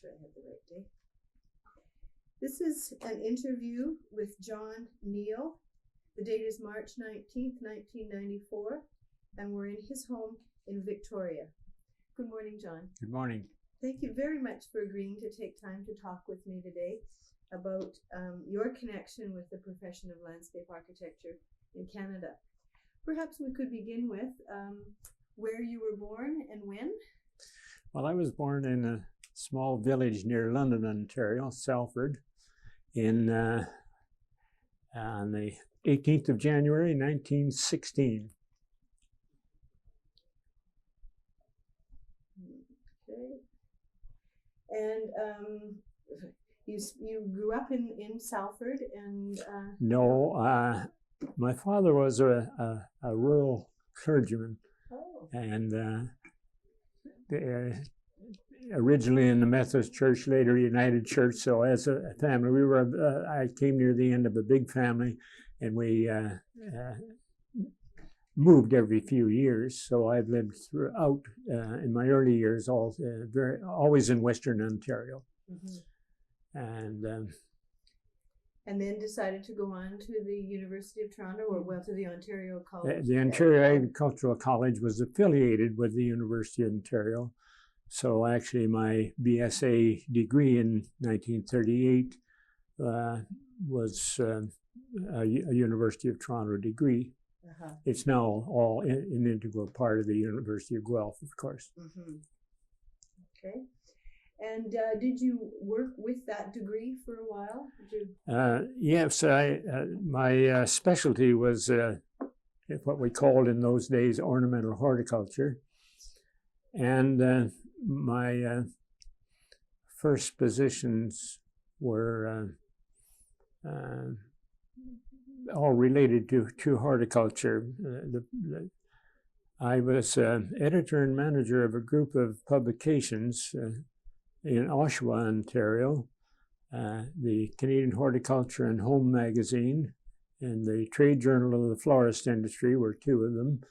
sure I have the right day. This is an interview with John Neill. The date is March 19th, 1994, and we're in his home in Victoria. Good morning, John. Good morning. Thank you very much for agreeing to take time to talk with me today about your connection with the profession of landscape architecture in Canada. Perhaps we could begin with where you were born and when? Well, I was born in a small village near London, Ontario, Salford, on the 18th of January, 1916. Okay. And you grew up in Salford and... No, my father was a rural clergyman. Oh. And originally in the Methodist Church, later United Church. So as a family, I came near the end of a big family, and we moved every few years. So I've lived throughout in my early years, always in Western Ontario, and then decided to go on to the University of Toronto, or to the Ontario College. The Ontario Agricultural College was affiliated with the University of Ontario. So actually my BSA degree in 1938 was a University of Toronto degree. It's now all an integral part of the University of Guelph, of course. Okay. And did you work with that degree for a while? Yes, my specialty was what we called in those days ornamental horticulture. And my first positions were all related to horticulture. I was editor and manager of a group of publications in Oshawa, Ontario, the Canadian Horticulture and Home magazine, and the Trade Journal of the Florist Industry were two of them.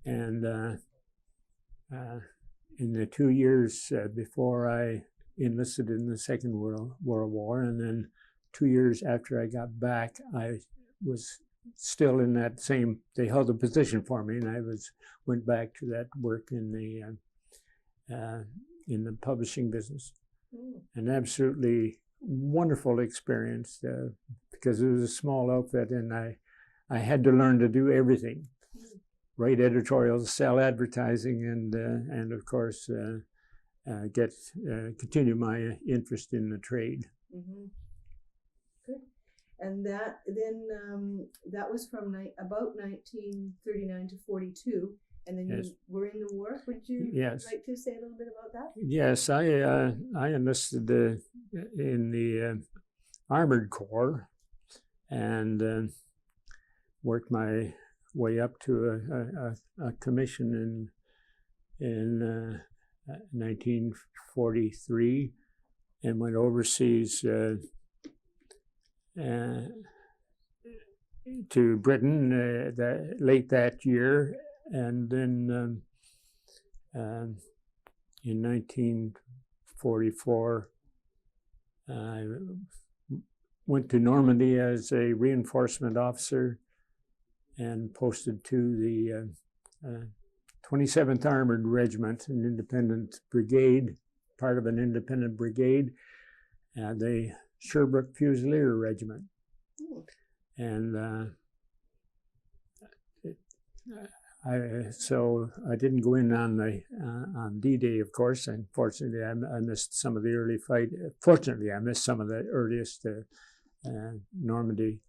And in the 2 years before I enlisted in the Second World War, and then 2 years after I got back, I was still in that same, they held a position for me, and I went back to that work in the publishing business. An absolutely wonderful experience because it was a small outfit, and I had to learn to do everything. Write editorials, sell advertising, and of course continue my interest in the trade. Good. And that was from about 1939 to 42, and then you were in the war. Would you like to say a little bit about that? Yes, I enlisted in the Armored Corps and worked my way up to a commission in 1943, and went overseas to Britain late that year, and then in 1944 I went to Normandy as a reinforcement officer and posted to the 27th Armored Regiment, an independent brigade, part of an independent brigade, the Sherbrooke Fusilier Regiment. And so I didn't go in on D-Day, of course. Unfortunately, I missed some of the early fight. Fortunately, I missed some of the earliest Normandy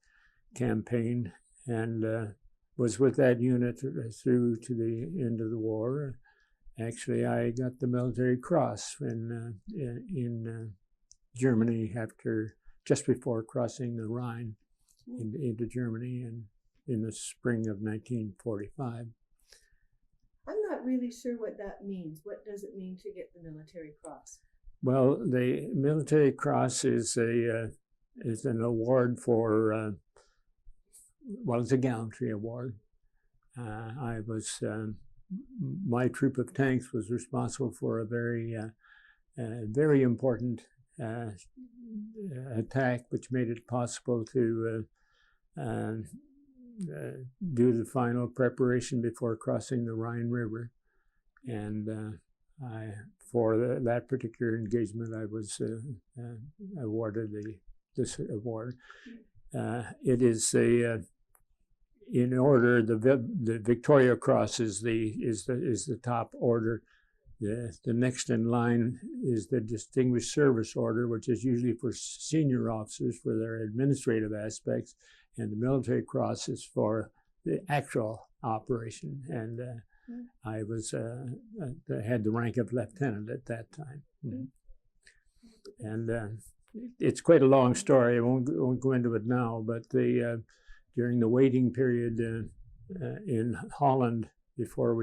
campaign, and was with that unit through to the end of the war. Actually, I got the Military Cross in Germany just before crossing the Rhine into Germany, and in the spring of 1945. I'm not really sure what that means. What does it mean to get the Military Cross? Well, the Military Cross is an award for, it's a gallantry award. My troop of tanks was responsible for a very very important attack, which made it possible to do the final preparation before crossing the Rhine River. And for that particular engagement, I was awarded this award. It is in order. The Victoria Cross is the top order. The next in line is the Distinguished Service Order, which is usually for senior officers for their administrative aspects, and the Military Cross is for the actual operation. And I had the rank of lieutenant at that time. And it's quite a long story. I won't go into it now, but during the waiting period in Holland, before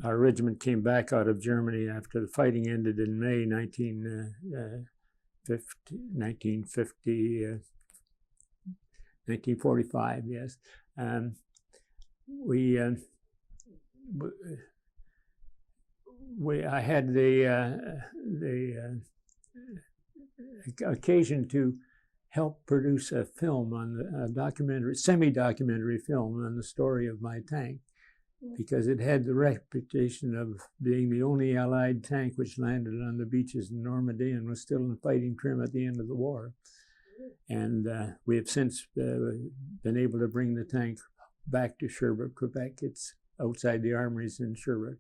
our regiment came back out of Germany after the fighting ended in May 1945, yes. I had the occasion to help produce a film a semi-documentary film on the story of my tank, because it had the reputation of being the only Allied tank which landed on the beaches in Normandy and was still in fighting trim at the end of the war. And we have since been able to bring the tank back to Sherbrooke, Quebec. It's outside the armories in Sherbrooke.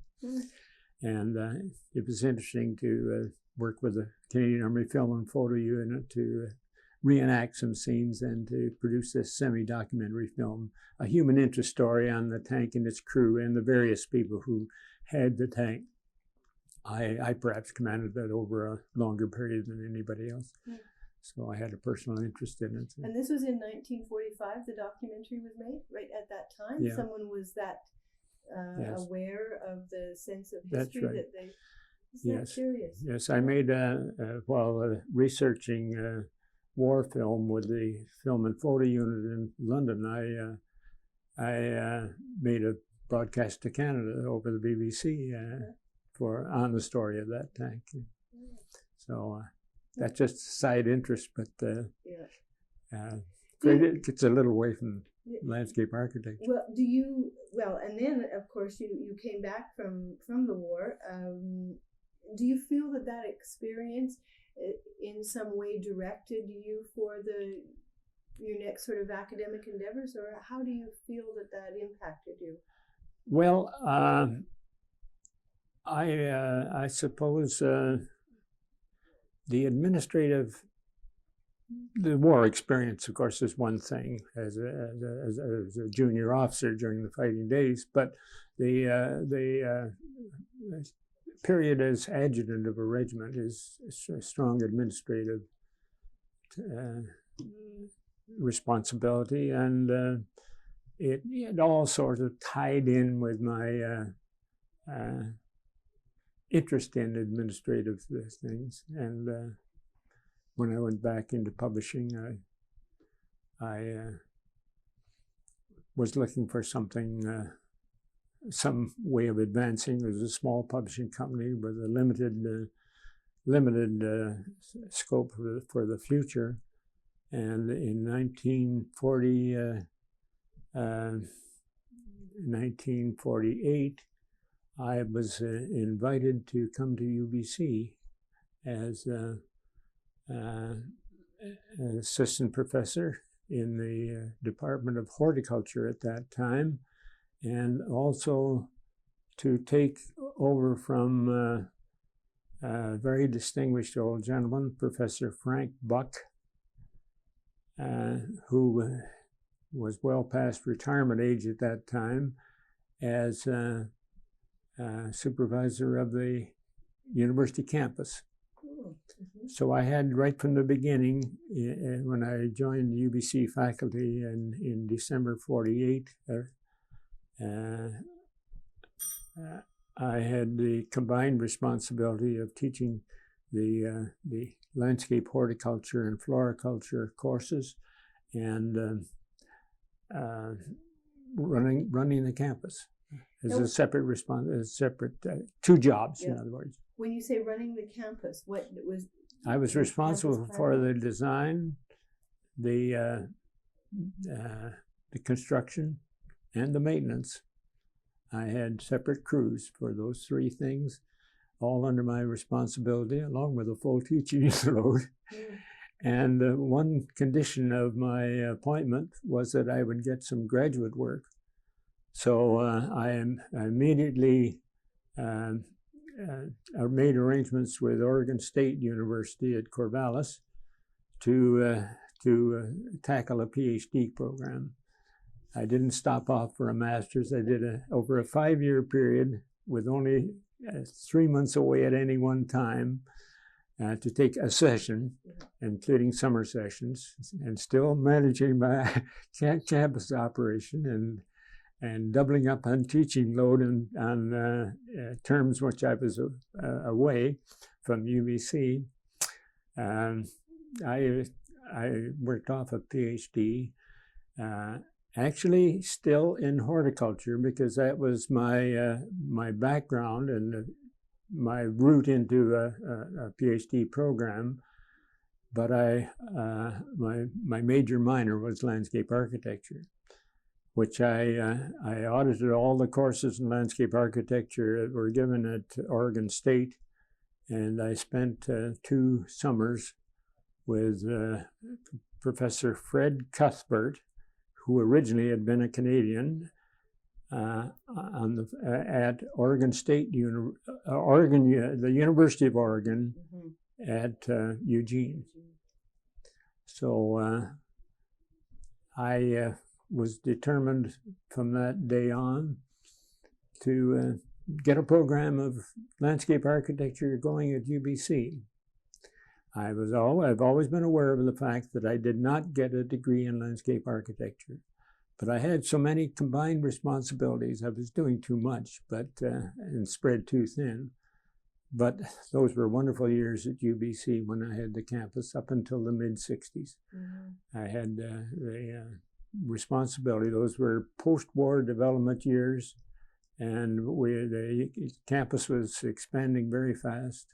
And it was interesting to work with the Canadian Army Film and Photo Unit to reenact some scenes and to produce this semi-documentary film, a human interest story on the tank and its crew and the various people who had the tank. I perhaps commanded that over a longer period than anybody else. So I had a personal interest in it. And this was in 1945, the documentary was made, right at that time? Yeah. Someone was that Yes. aware of the sense of history. That's right. That they... Isn't Yes. that curious? Yes, I made, while researching war film with the Film and Photo Unit in London, I made a broadcast to Canada over the BBC on the story of that tank. So that's just a side interest, but it gets a little away from landscape architecture. Well, and then of course you came back from the war. Do you feel that experience in some way directed you for your next sort of academic endeavors, or how do you feel that impacted you? Well, I suppose the war experience, of course, is one thing as a junior officer during the fighting days, but the period as adjutant of a regiment is a strong administrative responsibility, and it all sort of tied in with my interest in administrative things. And when I went back into publishing, I was looking for something, some way of advancing. There was a small publishing company with a limited scope for the future. And in 1948, I was invited to come to UBC as an assistant professor in the Department of Horticulture at that time, and also to take over from a very distinguished old gentleman, Professor Frank Buck, who was well past retirement age at that time, as supervisor of the university campus. So I had, right from the beginning, when I joined the UBC faculty in December '48, I had the combined responsibility of teaching the landscape horticulture and floriculture courses, and running the campus as a separate two jobs, in other words. When you say running the campus, what was? I was responsible for the design, the construction, and the maintenance. I had separate crews for those three things, all under my responsibility, along with a full teaching load. Mm. And one condition of my appointment was that I would get some graduate work. So I immediately made arrangements with Oregon State University at Corvallis to tackle a PhD program. I didn't stop off for a master's. I did over a 5-year period with only 3 months away at any one time to take a session, including summer sessions, and still managing my campus operation and doubling up on teaching load on terms which I was away from UBC. I worked off a PhD. Actually, still in horticulture, because that was my background and my route into a PhD program. But my major minor was landscape architecture, which I audited all the courses in landscape architecture that were given at Oregon State, and I spent 2 summers with Professor Fred Cuthbert, who originally had been a Canadian, at Oregon State, the University of Oregon, at Eugene. So I was determined from that day on to get a program of landscape architecture going at UBC. I've always been aware of the fact that I did not get a degree in landscape architecture, but I had so many combined responsibilities. I was doing too much, and spread too thin. But those were wonderful years at UBC when I had the campus up until the mid-60s. Mm-hmm. I had the responsibility. Those were post-war development years, and the campus was expanding very fast.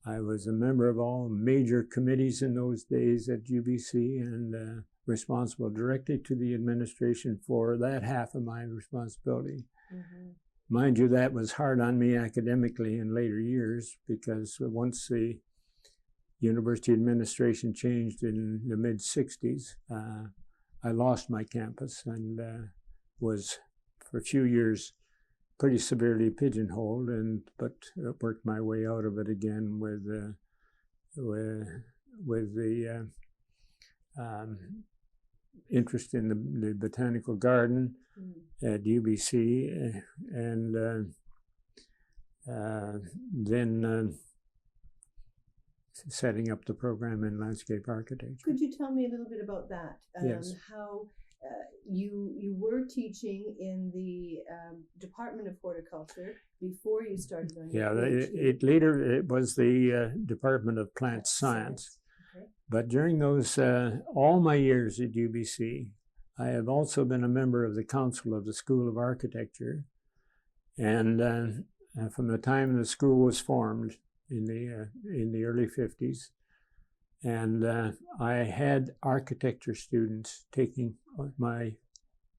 I was a member of all major committees in those days at UBC and responsible directly to the administration for that half of my responsibility. Mm-hmm. Mind you, that was hard on me academically in later years, because once the university administration changed in the mid-60s, I lost my campus and was for a few years pretty severely pigeonholed, but worked my way out of it again with the interest in the botanical garden at UBC, and then setting up the program in landscape architecture. Could you tell me a little bit about that? Yes. How you were teaching in the Department of Horticulture before you started doing it was the Department of Plant Science. Okay. But during those all my years at UBC, I have also been a member of the Council of the School of Architecture, and from the time the school was formed in the early 50s, and I had architecture students taking my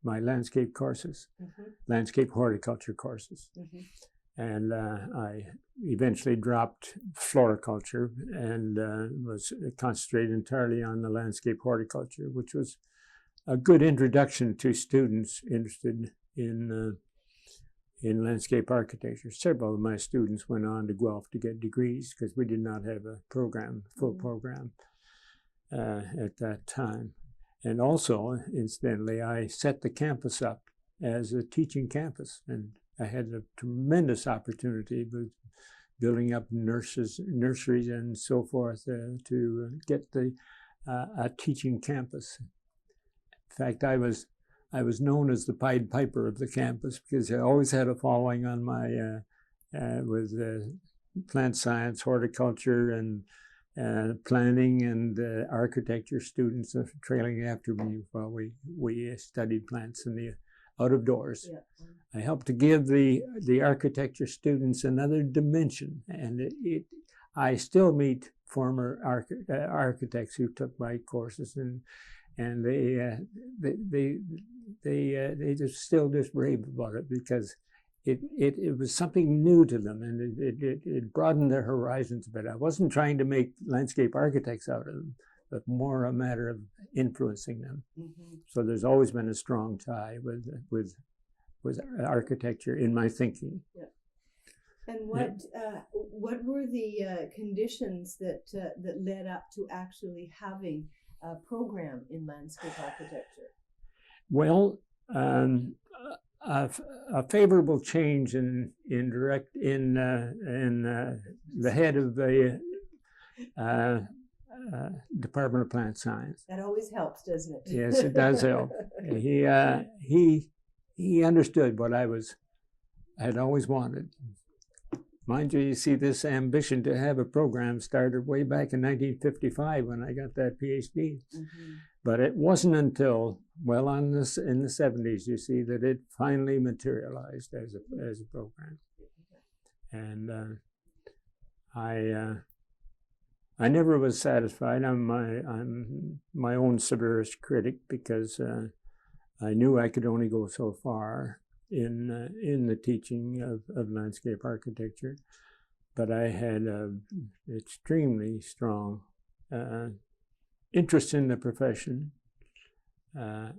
landscape courses, landscape horticulture courses. And I eventually dropped floriculture and was concentrated entirely on the landscape horticulture, which was a good introduction to students interested in landscape architecture. Several of my students went on to Guelph to get degrees, because we did not have a full program at that time. And also, incidentally, I set the campus up as a teaching campus, and I had a tremendous opportunity with building up nurseries and so forth to get a teaching campus. In fact, I was known as the Pied Piper of the campus, because I always had a following on my with plant science, horticulture, and planning and architecture students trailing after me while we studied plants in the out of doors. Yeah. I helped to give the architecture students another dimension, and I still meet former architects who took my courses, and they just still just rave about it because it was something new to them, and it broadened their horizons a bit. I wasn't trying to make landscape architects out of them, but more a matter of influencing them. Mm-hmm. So there's always been a strong tie with architecture in my thinking. Yeah. And what were the conditions that led up to actually having a program in landscape architecture? Well, a favorable change in the head of the Department of Plant Science. That always helps, doesn't it? Yes, it does help. He understood what I had always wanted. Mind you, you see this ambition to have a program started way back in 1955 when I got that PhD. Mm-hmm. But it wasn't until in the 70s, you see, that it finally materialized as a program. And I never was satisfied. I'm my own severest critic because I knew I could only go so far in the teaching of landscape architecture, but I had an extremely strong interest in the profession. I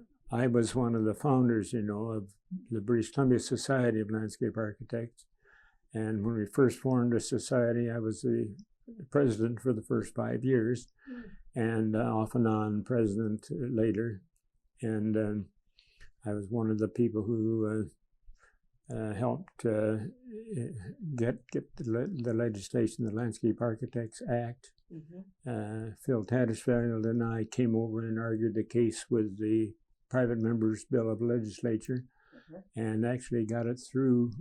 was one of the founders, of the British Columbia Society of Landscape Architects, and when we first formed the society, I was the president for the first 5 years, and off and on president later, and I was one of the people who helped get the legislation, the Landscape Architects Act. Mm-hmm. Phil Tattersfield and I came over and argued the case with the private members' bill of legislature, and actually got it through,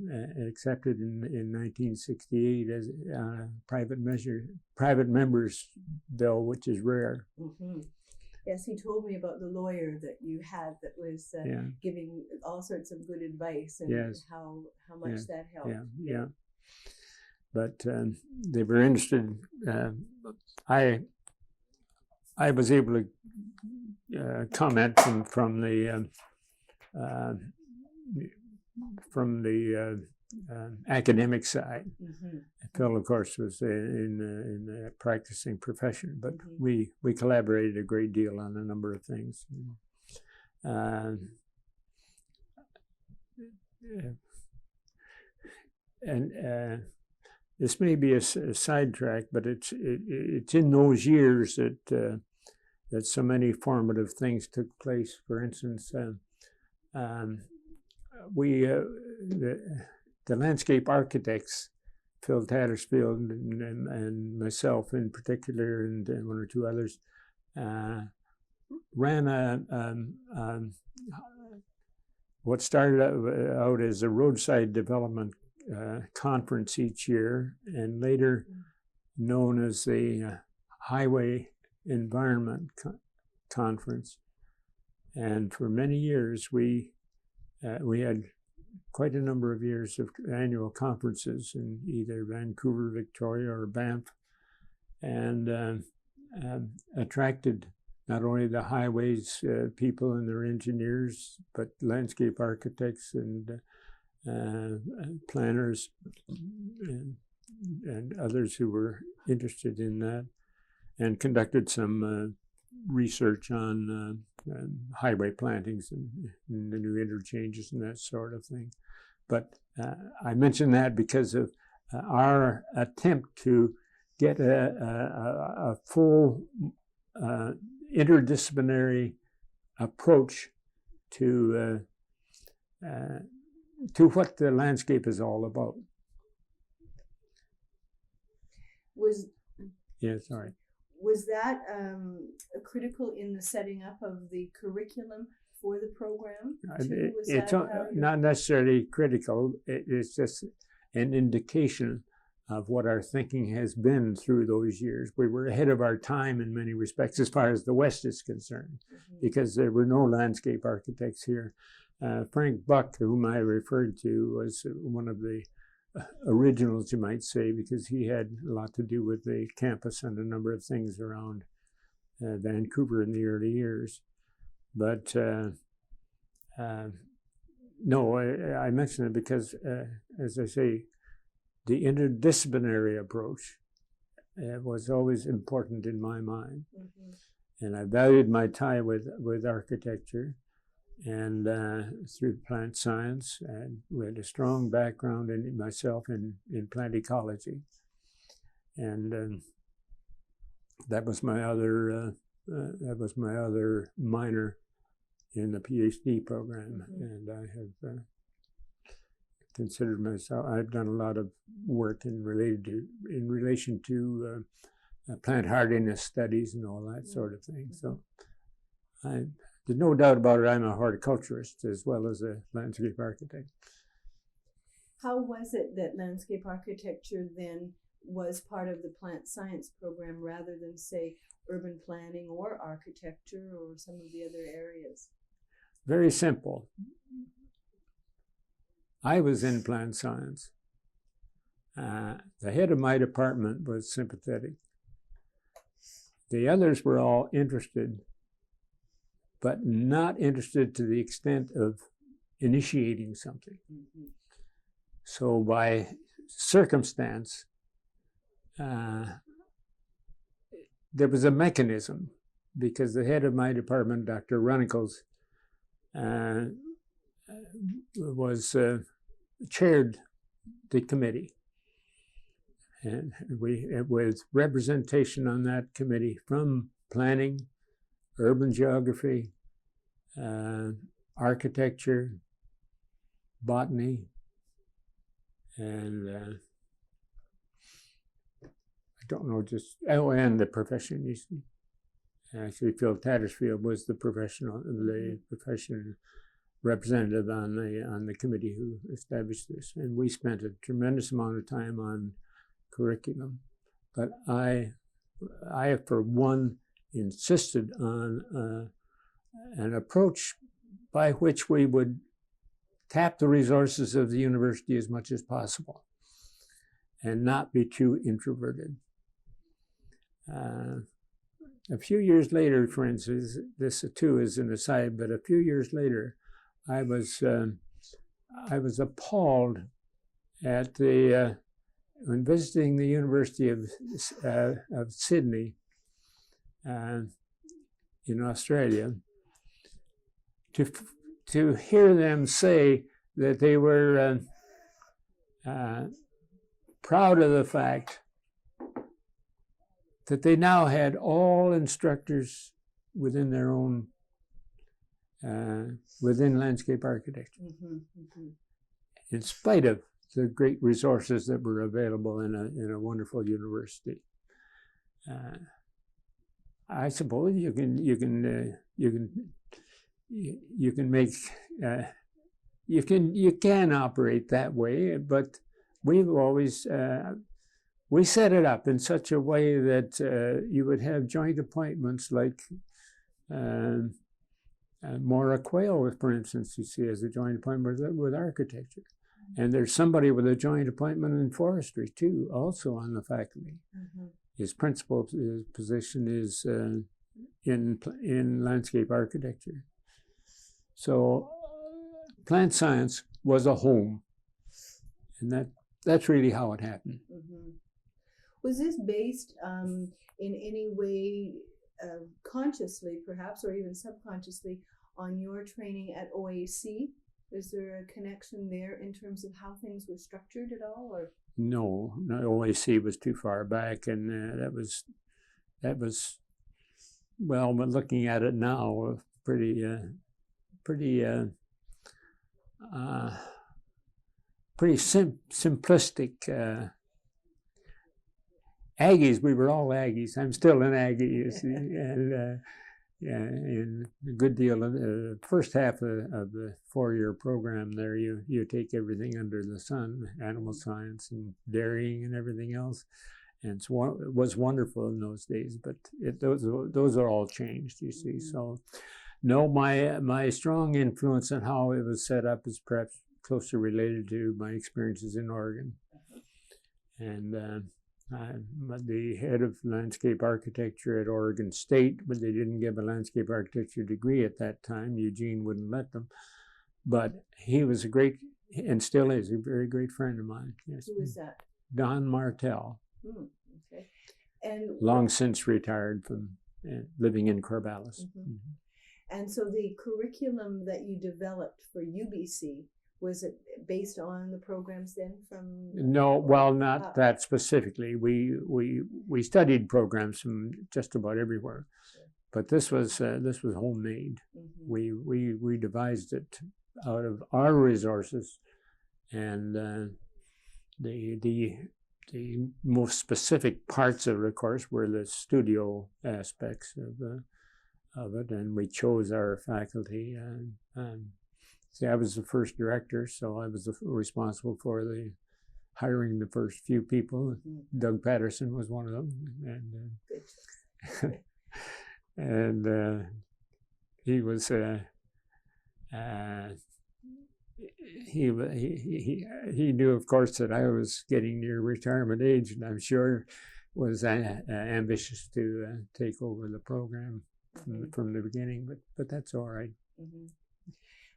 accepted in 1968 as a private members' bill, which is rare. Mm-hmm. Yes, he told me about the lawyer that you had that was giving all sorts of good advice, and how much that helped. Yeah. But they were interested. I was able to comment from the academic side. Mm-hmm. Phil, of course, was in the practicing profession, but mm-hmm. we collaborated a great deal on a number of things. This may be a sidetrack, but it's in those years that so many formative things took place. For instance, the landscape architects, Phil Tattersfield and myself in particular, and one or two others, ran what started out as a roadside development conference each year, and later known as the Highway Environment Conference. And for many years, we had quite a number of years of annual conferences in either Vancouver, Victoria, or Banff, and attracted not only the highways people and their engineers, but landscape architects and planners and others who were interested in that, and conducted some research on highway plantings and the new interchanges and that sort of thing. But I mention that because of our attempt to get a full interdisciplinary approach to what the landscape is all about. Was that critical in the setting up of the curriculum for the program? It's not necessarily critical. It's just an indication of what our thinking has been through those years. We were ahead of our time in many respects as far as the West is concerned, mm-hmm. because there were no landscape architects here. Frank Buck, whom I referred to, was one of the originals, you might say, because he had a lot to do with the campus and a number of things around Vancouver in the early years. But no, I mention it because, as I say, the interdisciplinary approach was always important in my mind. Mm-hmm. And I valued my tie with architecture and through plant science, and with a strong background in myself in plant ecology. And that was my other minor in the PhD program. Mm-hmm. And I have considered myself, I've done a lot of work in relation to plant hardiness studies and all that sort of thing. So there's no doubt about it, I'm a horticulturist as well as a landscape architect. How was it that landscape architecture then was part of the plant science program rather than, say, urban planning or architecture or some of the other areas? Very simple. I was in plant science. The head of my department was sympathetic. The others were all interested, but not interested to the extent of initiating something. Mm-hmm. So by circumstance, there was a mechanism, because the head of my department, Dr. Runnicles, chaired the committee. And with representation on that committee from planning, urban geography, architecture, botany, and I don't know, and the profession, you see. Actually, Phil Tattersfield was the profession representative on the committee who established this, and we spent a tremendous amount of time on curriculum. But I for one, insisted on an approach by which we would tap the resources of the university as much as possible and not be too introverted. A few years later, for instance, this too is an aside, but a few years later, I was appalled at when visiting the University of Sydney in Australia, to hear them say that they were proud of the fact that they now had all instructors within their own, within landscape architecture, mm-hmm, mm-hmm. in spite of the great resources that were available in a wonderful university. I suppose you can operate that way, but we've always we set it up in such a way that you would have joint appointments like Maura Quayle, for instance, you see, as a joint appointment with architecture. And there's somebody with a joint appointment in forestry, too, also on the faculty. Mm-hmm. His position is in landscape architecture. So plant science was a home, and that's really how it happened. Mm-hmm. Was this based in any way, consciously perhaps, or even subconsciously, on your training at OAC? Is there a connection there in terms of how things were structured at all, or? No, OAC was too far back, and that was well, but looking at it now, pretty simplistic. Aggies, we were all Aggies. I'm still an Aggie, you see, and in a good deal of the first half of the 4-year program there, you take everything under the sun, animal science and dairying and everything else, and so it was wonderful in those days. But those are all changed, you see. So No, my strong influence on how it was set up is perhaps closely related to my experiences in Oregon. And I'm the head of landscape architecture at Oregon State, but they didn't give a landscape architecture degree at that time. Eugene wouldn't let them. But he was a great, and still is, a very great friend of mine. Yes. Who is that? Don Martell. Okay. And long since retired from living in Corvallis. Mm-hmm. And so the curriculum that you developed for UBC, was it based on the programs then from? No, well, not that specifically. We studied programs from just about everywhere, sure. But this was homemade. Mm-hmm. We devised it out of our resources, and the most specific parts of it, of course, were the studio aspects of it, and we chose our faculty. And see, I was the first director, so I was responsible for hiring the first few people. Mm-hmm. Doug Patterson was one of them, and he was he knew, of course, that I was getting near retirement age, and I'm sure was ambitious to take over the program from the beginning. But that's all right. Mm-hmm.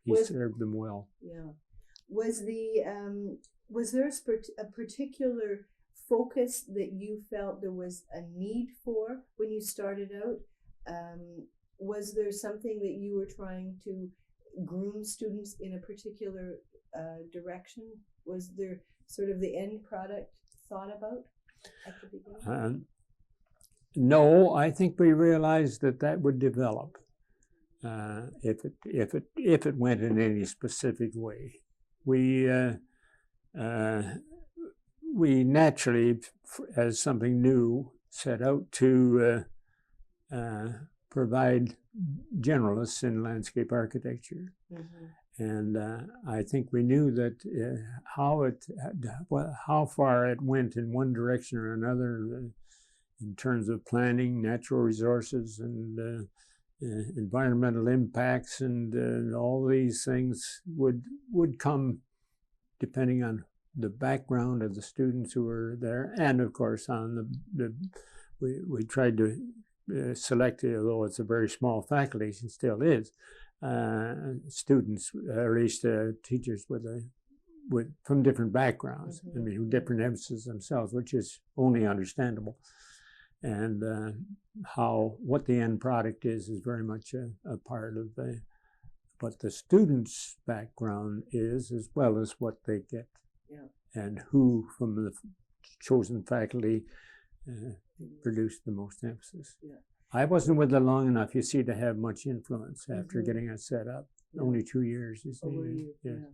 He served them well. Yeah. Was there a particular focus that you felt there was a need for when you started out? Was there something that you were trying to groom students in a particular direction? Was there sort of the end product thought about at the beginning? No, I think we realized that would develop. If it went in any specific way, we naturally, as something new, set out to provide generalists in landscape architecture, mm-hmm. And I think we knew that how far it went in one direction or another, in terms of planning, natural resources, and environmental impacts, and all these things would come depending on the background of the students who were there, and of course on we tried to select, although it's a very small faculty, it still is, students, or at least teachers from different backgrounds. Mm-hmm. I mean, different emphases themselves, which is only understandable. And what the end product is very much a part of what the students' background is, as well as what they get, yeah. And who from the chosen faculty produced the most emphasis. Yeah. I wasn't with them long enough, you see, to have much influence after mm-hmm. getting it set up. Yeah. Only 2 years, you see. Yeah.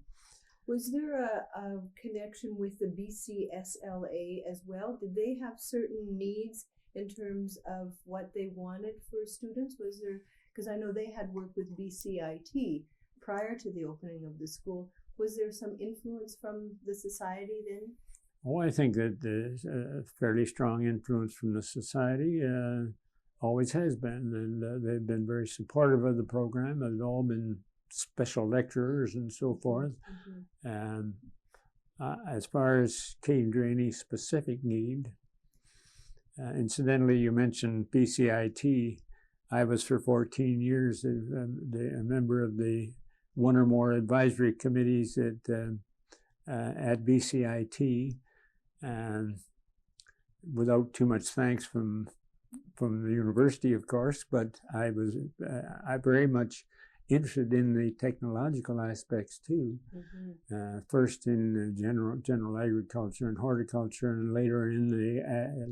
Was there a connection with the BCSLA as well? Did they have certain needs in terms of what they wanted for students? Was there, because I know they had worked with BCIT prior to the opening of the school. Was there some influence from the society then? Oh, I think that there's a fairly strong influence from the society, always has been, and they've been very supportive of the program. They've all been special lecturers and so forth. Mm-hmm. As far as Kate Drainey's specific need, incidentally, you mentioned BCIT. I was for 14 years a member of the one or more advisory committees at BCIT, and without too much thanks from the university, of course, but I was very much interested in the technological aspects too. Mm-hmm. First in general agriculture and horticulture, and later in the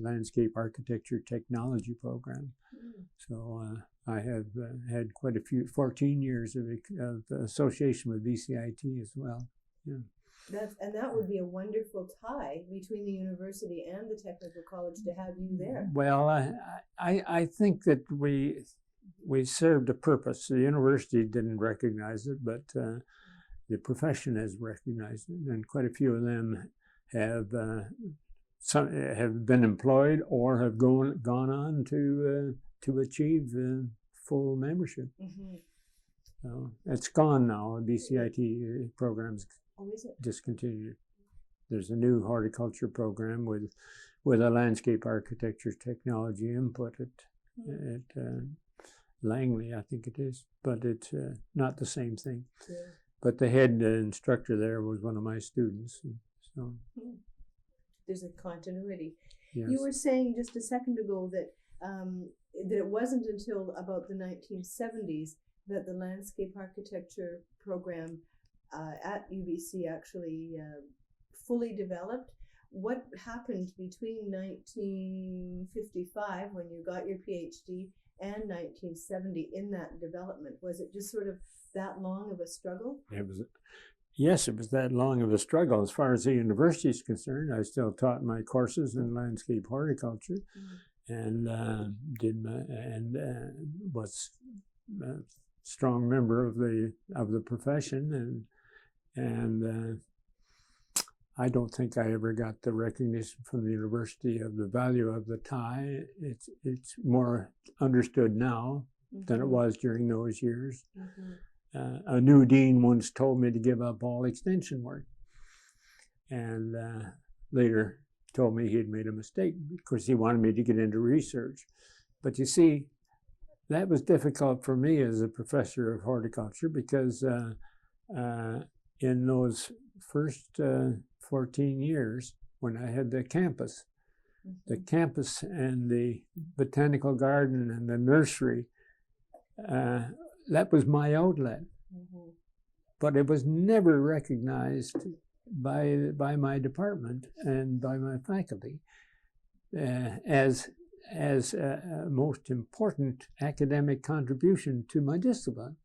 landscape architecture technology program. Mm-hmm. So I have had quite 14 years of association with BCIT as well. Yeah. That would be a wonderful tie between the university and the technical college to have you there. Well, I think that we served a purpose. The university didn't recognize it, but the profession has recognized it, and quite a few of them have been employed or have gone on to achieve full membership. Mm-hmm. So it's gone now. BCIT program's Oh, is it? discontinued. There's a new horticulture program with a landscape architecture technology input at Langley, I think it is, but it's not the same thing. Yeah. But the head instructor there was one of my students. So there's a continuity. yes. You were saying just a second ago that that it wasn't until about the 1970s that the landscape architecture program at UBC actually fully developed. What happened between 1955, when you got your PhD, and 1970 in that development? Was it just sort of that long of a struggle? Yes, it was that long of a struggle. As far as the university is concerned, I still taught my courses in landscape horticulture, and was a strong member of the profession, and I don't think I ever got the recognition from the university of the value of the tie. It's more understood now than it was during those years. A new dean once told me to give up all extension work, and later told me he had made a mistake because he wanted me to get into research. But you see, that was difficult for me as a professor of horticulture because in those first 14 years when I had the campus and the botanical garden and the nursery, that was my outlet. But it was never recognized by my department and by my faculty as a most important academic contribution to my discipline.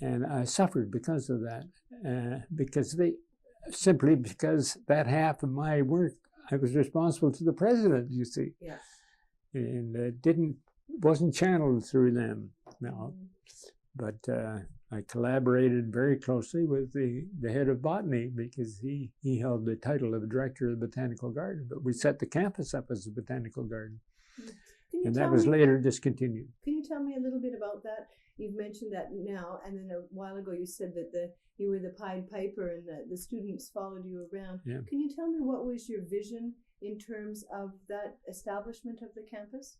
And I suffered because of that, because that half of my work, I was responsible to the president, you see. Yes. And it wasn't channeled through them now. But I collaborated very closely with the head of botany because he held the title of director of the botanical garden. But we set the campus up as a botanical garden. And that was later discontinued. Can you tell me a little bit about that? You've mentioned that now, and then a while ago you said that you were the Pied Piper and the students followed you around. Yeah. Can you tell me what was your vision in terms of that establishment of the campus?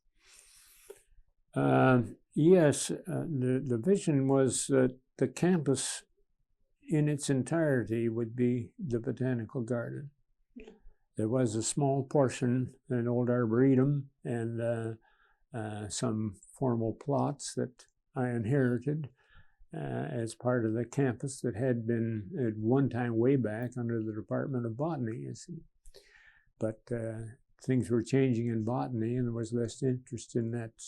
Yes, the vision was that the campus in its entirety would be the botanical garden. There was a small portion, an old arboretum, and some formal plots that I inherited as part of the campus that had been at one time way back under the Department of Botany, you see. But things were changing in botany, and there was less interest in that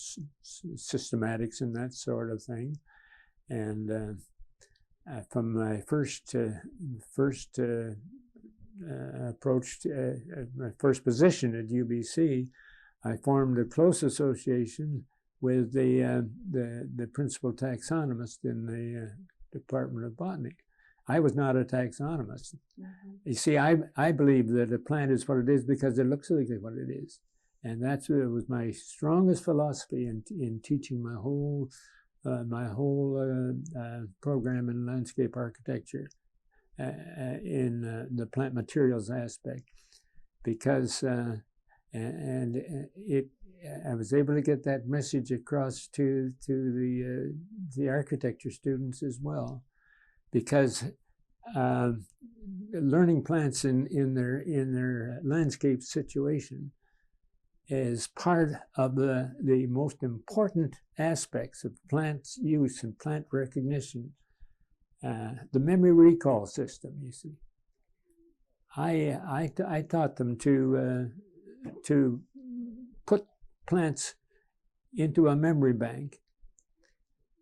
systematics and that sort of thing. And from my first approach, my first position at UBC, I formed a close association with the principal taxonomist in the Department of Botany. I was not a taxonomist. You see, I believe that a plant is what it is because it looks like what it is. And it was my strongest philosophy in teaching my whole program in landscape architecture in the plant materials aspect, because I was able to get that message across to the architecture students as well, because learning plants in their landscape situation is part of the most important aspects of plant use and plant recognition. The memory recall system, you see. I taught them to put plants into a memory bank.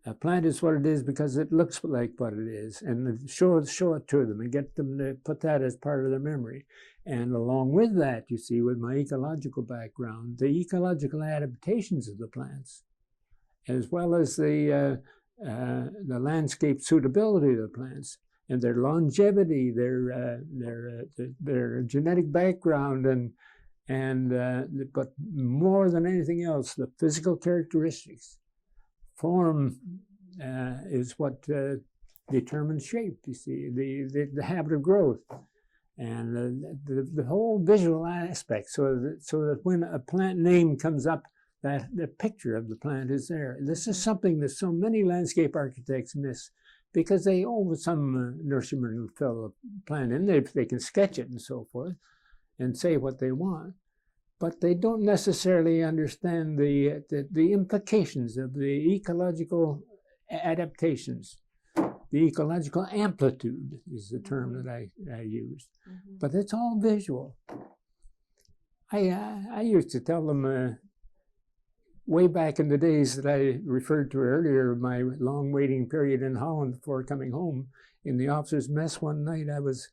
A plant is what it is because it looks like what it is, and show it to them and get them to put that as part of their memory. And along with that, you see, with my ecological background, the ecological adaptations of the plants, as well as the landscape suitability of the plants, and their longevity, their genetic background, but more than anything else, the physical characteristics form is what determines shape. You see, the habit of growth, and the whole visual aspect. So that when a plant name comes up, that the picture of the plant is there. This is something that so many landscape architects miss, because they, some nurseryman will fill a plant in, they can sketch it and so forth, and say what they want, but they don't necessarily understand the implications of the ecological adaptations. The ecological amplitude is the term that I used, but it's all visual. I used to tell them way back in the days that I referred to earlier, my long waiting period in Holland before coming home, in the officers' mess one night, I was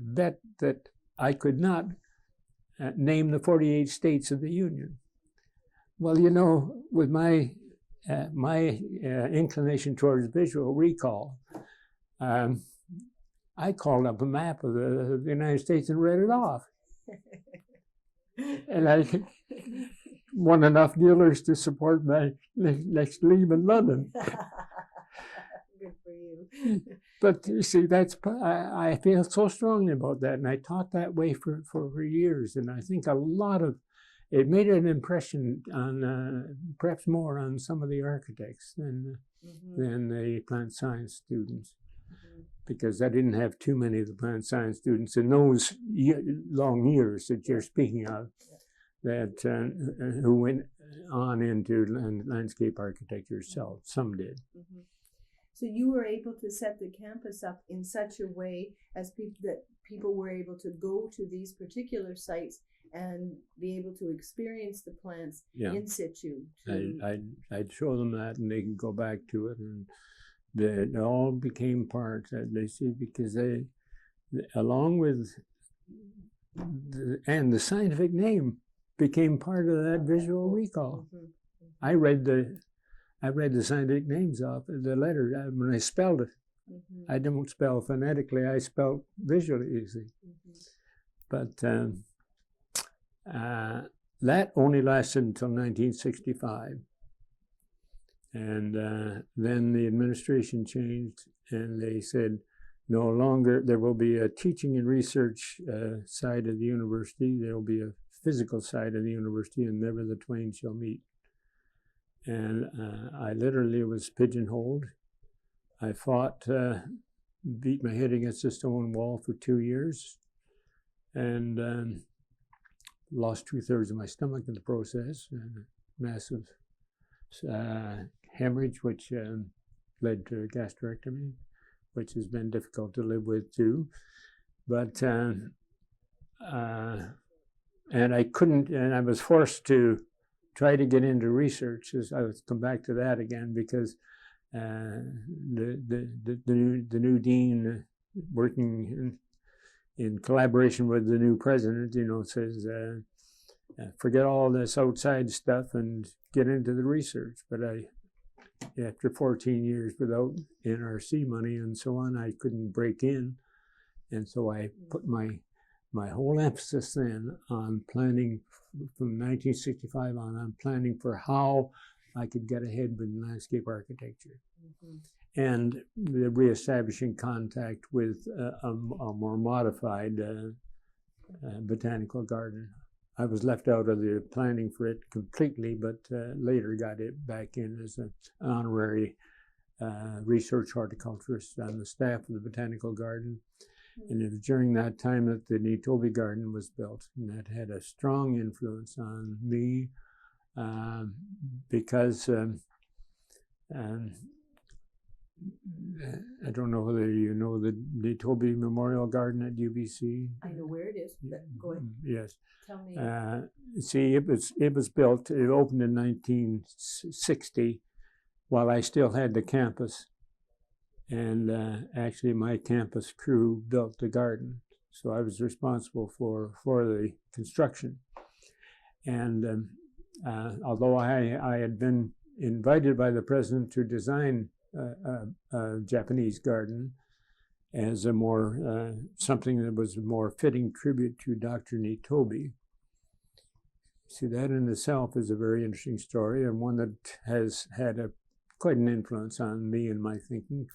bet that I could not name the 48 states of the Union. Well, you know, with my inclination towards visual recall, I called up a map of the United States and read it off. And I won enough dealers to support my next leave in London. Good for you. But you see, I feel so strongly about that, and I taught that way for years, and I think a lot of it made an impression on perhaps more on some of the architects than the plant science students, because I didn't have too many of the plant science students in those long years that you're speaking of, that who went on into landscape architecture itself. Some did. So you were able to set the campus up in such a way as that people were able to go to these particular sites and be able to experience the plants in situ. I'd show them that, and they can go back to it, and it all became part, they see, because they, along with the scientific name became part of that visual recall. I read the scientific names off the letter when I spelled it. I don't spell phonetically, I spell visually easy. But that only lasted until 1965. And then the administration changed, and they said, no longer, there will be a teaching and research side of the university, there will be a physical side of the university, and never the twain shall meet. And I literally was pigeonholed. I fought, beat my head against a stone wall for 2 years, and lost 2/3 of my stomach in the process, and massive hemorrhage, which led to a gastrectomy, which has been difficult to live with too. But and I couldn't, and I was forced to try to get into research. As I would come back to that again, because the new dean, working in collaboration with the new president, you know, says, forget all this outside stuff and get into the research. But after 14 years without NRC money and so on, I couldn't break in. And so I put my whole emphasis then on planning from 1965 on planning for how I could get ahead with landscape architecture. And the reestablishing contact with a more modified botanical garden. I was left out of the planning for it completely, but later got it back in as an honorary research horticulturist on the staff of the botanical garden. And it was during that time that the Nitobi garden was built, and that had a strong influence on me because I don't know whether you know the Nitobi Memorial Garden at UBC. I know where it is, but go ahead. Yes. Tell me. See, it was built, it opened in 1960 while I still had the campus. And actually my campus crew built the garden. So I was responsible for the construction. And although I had been invited by the president to design a Japanese garden as a more, something that was a more fitting tribute to Dr. Nitobi, See, that in itself is a very interesting story, and one that has had quite an influence on me and my thinking.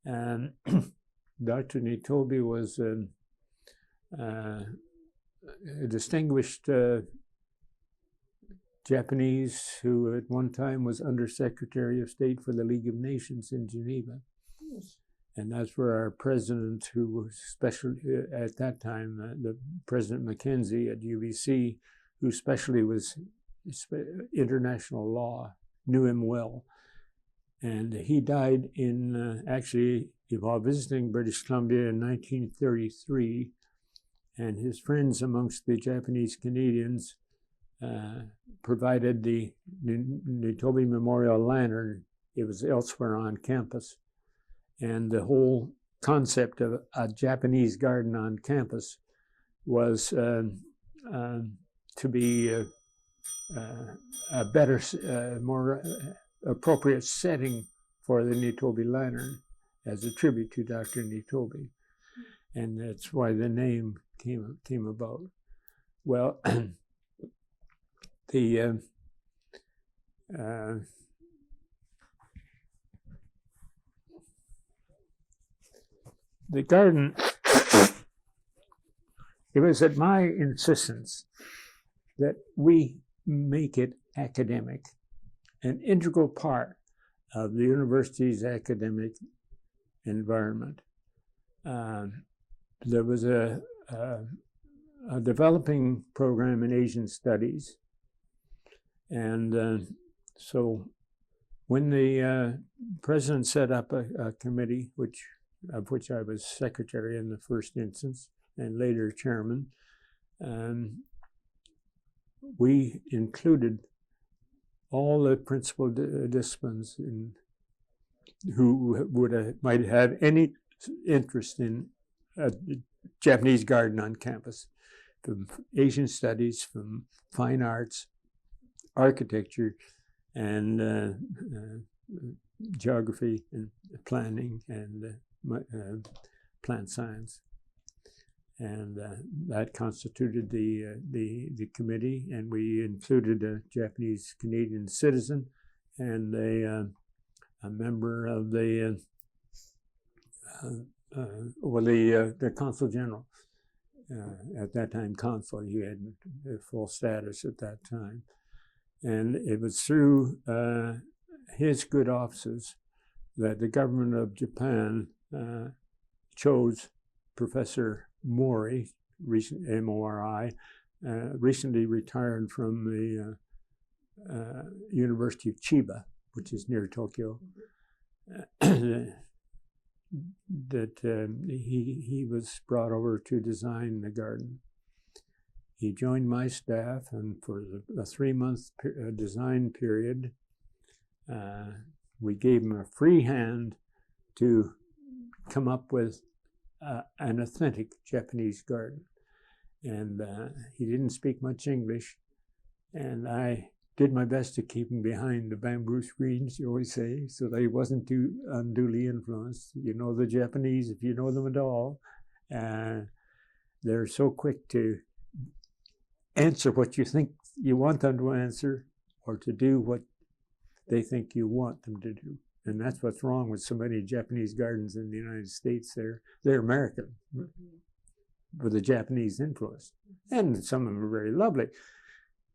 And Dr. Nitobe was a distinguished Japanese who at one time was Undersecretary of State for the League of Nations in Geneva. Yes. And that's where our president, who was special at that time, the President Mackenzie at UBC, who especially was international law, knew him well. And he died in, actually, while visiting British Columbia in 1933. And his friends amongst the Japanese Canadians provided the Nitobe Memorial Lantern. It was elsewhere on campus. And the whole concept of a Japanese garden on campus was to be a better, more appropriate setting for the Nitobe Lantern as a tribute to Dr. Nitobe. And that's why the name came about. Well, the garden, it was at my insistence that we make it academic, an integral part of the university's academic environment. There was a developing program in Asian studies, and so when the president set up a committee, of which I was secretary in the first instance, and later chairman, we included all the principal disciplines who might have any interest in a Japanese garden on campus, from Asian studies, from fine arts, architecture, and geography, and planning, and plant science. And that constituted the committee, and we included a Japanese Canadian citizen and a member of the consul general. At that time, consul, he had full status at that time. And it was through his good offices that the government of Japan chose Professor Mori, M-O-R-I, recently retired from the University of Chiba, which is near Tokyo, that he was brought over to design the garden. He joined my staff, and for a 3-month design period, we gave him a free hand to come up with an authentic Japanese garden. And he didn't speak much English, and I did my best to keep him behind the bamboo screens, you always say, so that he wasn't too unduly influenced. You know the Japanese, if you know them at all, they're so quick to answer what you think you want them to answer, or to do what they think you want them to do. And that's what's wrong with so many Japanese gardens in the United States. They're American, with a Japanese influence. And some of them are very lovely.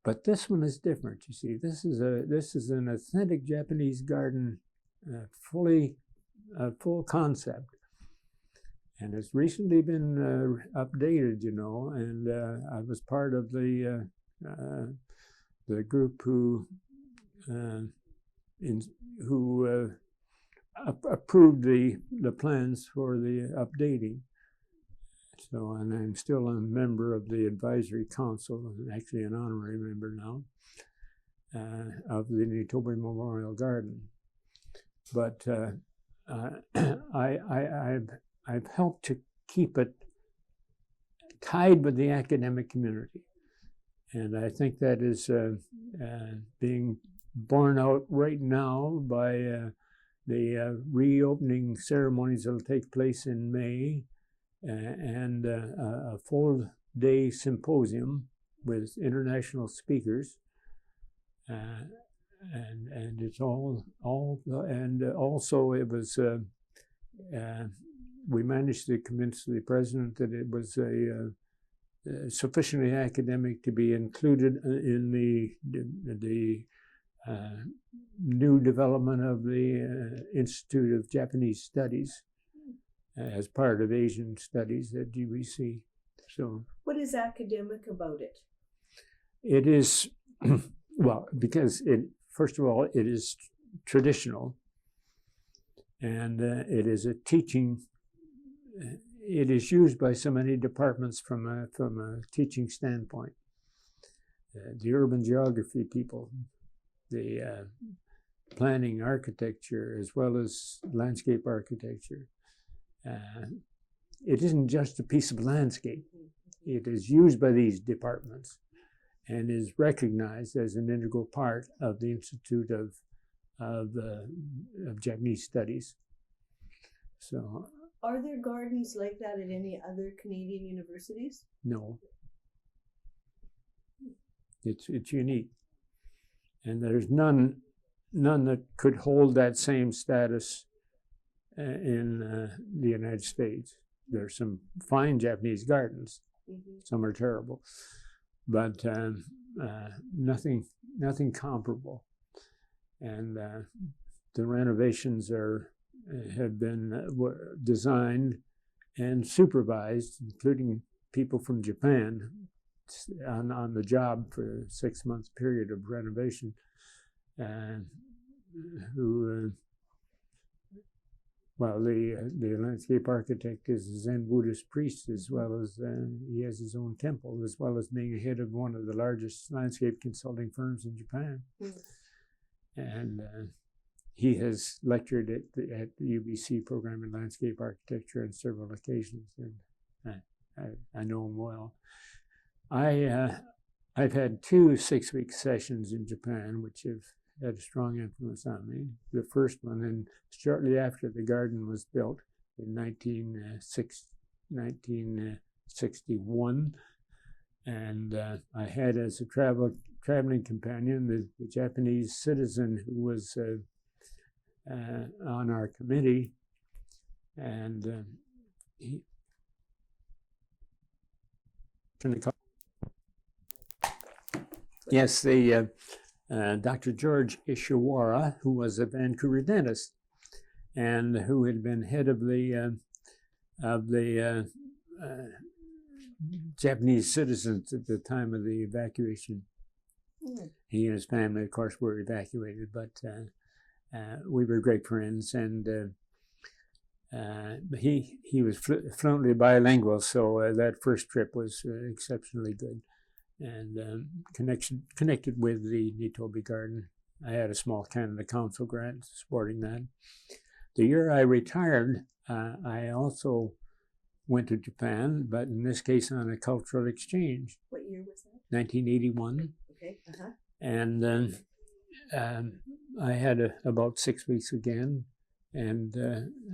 But this one is different, you see. This is an authentic Japanese garden, full concept. And it's recently been updated, you know, and I was part of the group who approved the plans for the updating. So, and I'm still a member of the advisory council, actually an honorary member now, of the Nitobe Memorial Garden. But I've helped to keep it tied with the academic community. And I think that is being borne out right now by the reopening ceremonies that will take place in May, and a full-day symposium with international speakers, and it's all and also it was. We managed to convince the president that it was sufficiently academic to be included in the new development of the Institute of Japanese Studies as part of Asian Studies at UBC. So, what is academic about it? It is, well, because first of all, it is traditional, and it is a teaching. It is used by so many departments from a teaching standpoint. The urban geography people, the planning architecture, as well as landscape architecture. It isn't just a piece of landscape. It is used by these departments and is recognized as an integral part of the Institute of Japanese Studies. So, are there gardens like that at any other Canadian universities? No. It's unique, and there's none that could hold that same status in the United States. There's some fine Japanese gardens. Mm-hmm. Some are terrible, but nothing comparable. And the renovations have been designed and supervised, including people from Japan, on the job for a 6-month period of renovation, who. Well, the landscape architect is a Zen Buddhist priest, as well as he has his own temple, as well as being head of one of the largest landscape consulting firms in Japan. Mm. And he has lectured at the UBC program in landscape architecture on several occasions, and I know him well. I've had 2 6-week sessions in Japan, which have had a strong influence on me. The first one, and shortly after the garden was built in 1961, and I had as a traveling companion the Japanese citizen who was on our committee, and he. Yes, the. Dr. George Ishiwara, who was a Vancouver dentist and who had been head of the Japanese citizens at the time of the evacuation. Mm. He and his family, of course, were evacuated, but we were great friends, and he was fluently bilingual, so that first trip was exceptionally good. And connected with the Nitobi Garden. I had a small Canada Council grant supporting that. The year I retired, I also went to Japan, but in this case on a cultural exchange. What year was that? 1981. Okay. Uh-huh. And I had about 6 weeks again, and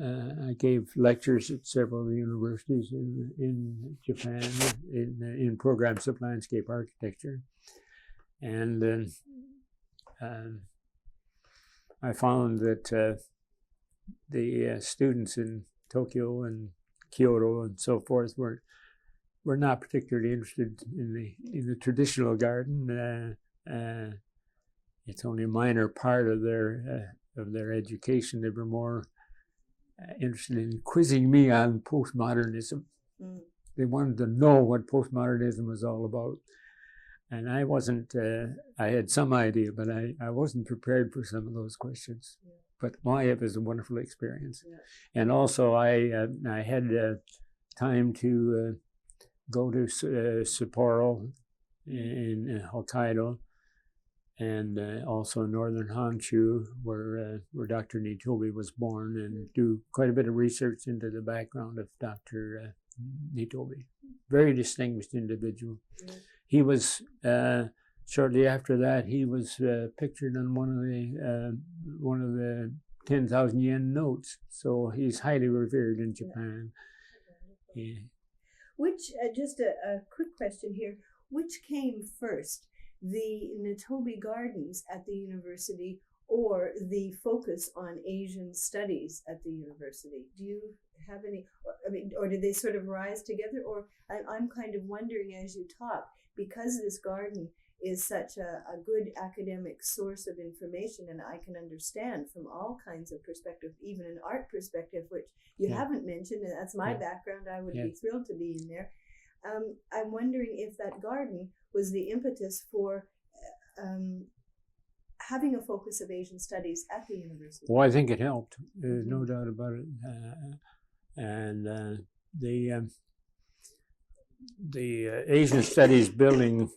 I gave lectures at several universities in Japan in programs of landscape architecture. And I found that the students in Tokyo and Kyoto and so forth were not particularly interested in the traditional garden. It's only a minor part of their education. They were more interested in quizzing me on postmodernism. Mm. They wanted to know what postmodernism was all about. And I wasn't, I had some idea, but I wasn't prepared for some of those questions. Yeah. But it was a wonderful experience. Yeah. And also I had time to go to Sapporo in Hokkaido, and also northern Honshu, where Dr. Nitobi was born, and do quite a bit of research into the background of Dr. Nitobi. Very distinguished individual. Yeah. He was, shortly after that, he was pictured on one of the 10,000 yen notes. So he's highly revered in Japan. Yeah. Which, just a quick question here, which came first, the Nitobe Gardens at the university or the focus on Asian studies at the university? Do you have any, or did they sort of rise together? Or I'm kind of wondering as you talk, because this garden is such a good academic source of information, and I can understand from all kinds of perspectives, even an art perspective, which you haven't mentioned, and that's my background. I would be thrilled to be in there. I'm wondering if that garden was the impetus for having a focus of Asian studies at the university. Well, I think it helped. There's no doubt about it. And the Asian Studies building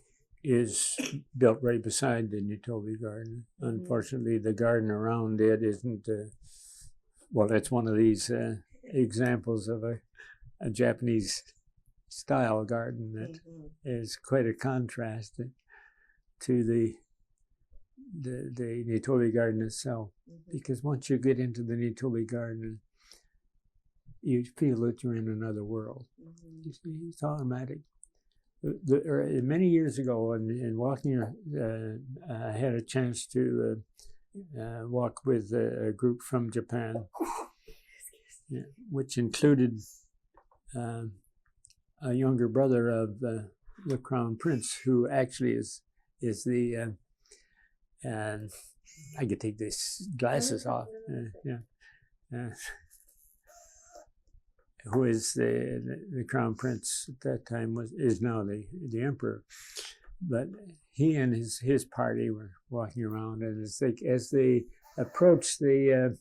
is built right beside the Nitobe Garden. Unfortunately, the garden around it isn't. Well, that's one of these examples of a Japanese style garden that is quite a contrast to the Nitobe Garden itself. Because once you get into the Nitobe Garden, you feel that you're in another world. You see, it's automatic. Many years ago, in walking, I had a chance to walk with a group from Japan, which included a younger brother of the Crown Prince, who actually is the I could take these glasses off. Who is the Crown Prince at that time is now the Emperor. But he and his party were walking around, and as they approached the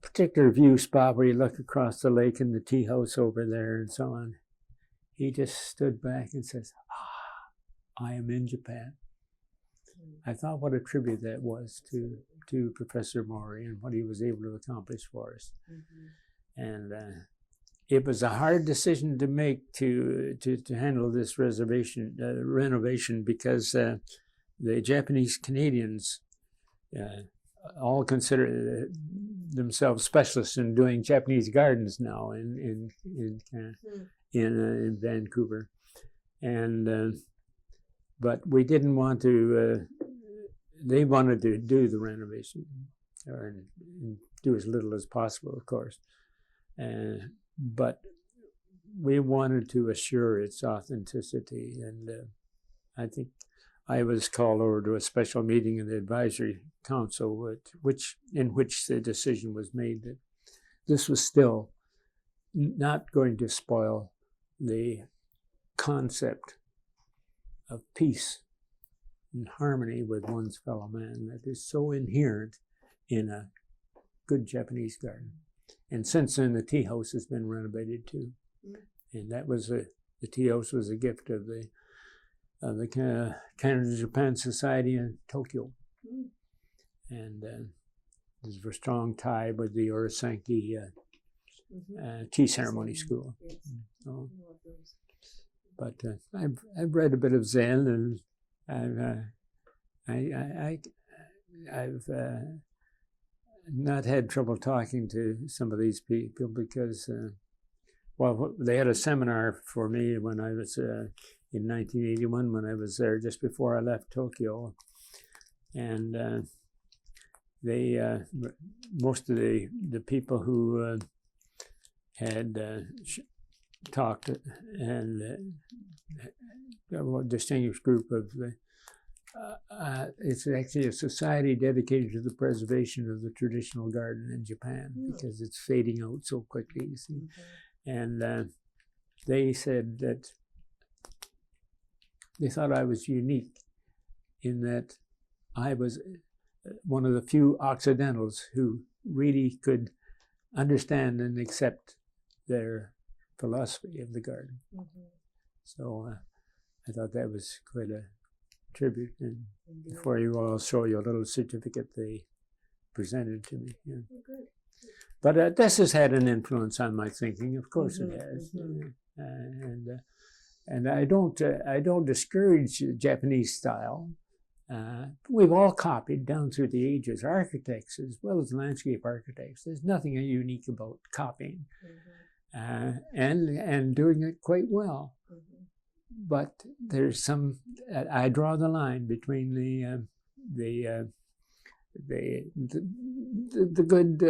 particular view spot where you look across the lake and the tea house over there and so on, he just stood back and says, I am in Japan. I thought what a tribute that was to Professor Mori and what he was able to accomplish for us. And it was a hard decision to make to handle this renovation, because the Japanese Canadians all consider themselves specialists in doing Japanese gardens now in Vancouver, and but we didn't want to. They wanted to do the renovation, and do as little as possible, of course, but we wanted to assure its authenticity, and I think I was called over to a special meeting in the advisory council, in which the decision was made that this was still not going to spoil the concept of peace and harmony with one's fellow man that is so inherent in a good Japanese garden. And since then, the tea house has been renovated too, and that was the tea house was a gift of the Canada-Japan Society in Tokyo, and there's a strong tie with the Urasanki tea ceremony school. But I've read a bit of Zen, and I've not had trouble talking to some of these people because, well, they had a seminar for me when I was in 1981 when I was there just before I left Tokyo, and they most of the people who had talked, and a distinguished group of it's actually a society dedicated to the preservation of the traditional garden in Japan because it's fading out so quickly, you see. And they said that they thought I was unique in that I was one of the few Occidentals who really could understand and accept their philosophy of the garden. So I thought that was quite a tribute. And before you, I'll show you a little certificate they presented to me. But this has had an influence on my thinking. Of course it has. And I don't discourage Japanese style. We've all copied down through the ages, architects as well as landscape architects. There's nothing unique about copying. and doing it quite well. Mhm. But there's some. I draw the line between the good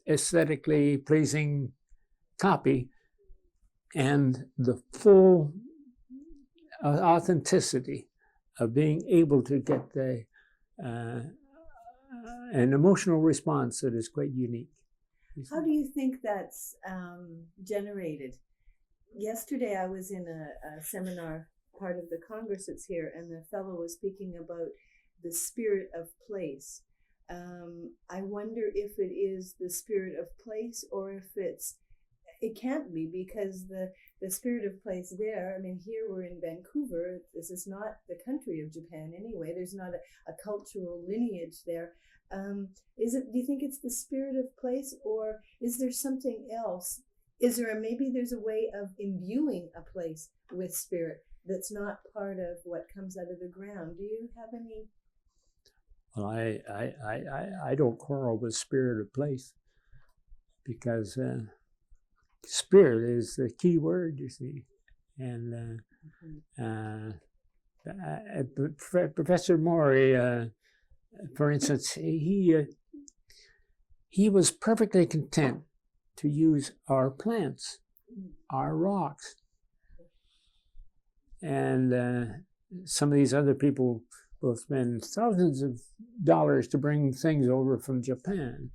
aesthetically pleasing copy and the full authenticity of being able to get an emotional response that is quite unique. How do you think that's generated? Yesterday I was in a seminar, part of the Congress that's here, and the fellow was speaking about the spirit of place. I wonder if it is the spirit of place or if it can't be, because the spirit of place there, I mean, here we're in Vancouver. This is not the country of Japan anyway. There's not a cultural lineage there. Do you think it's the spirit of place, or is there something else? Maybe there's a way of imbuing a place with spirit that's not part of what comes out of the ground? Do you have any? Well, I don't quarrel with spirit of place, because spirit is the key word, you see. And Professor Maury, for instance, he was perfectly content to use our plants, our rocks. And some of these other people will spend thousands of dollars to bring things over from Japan.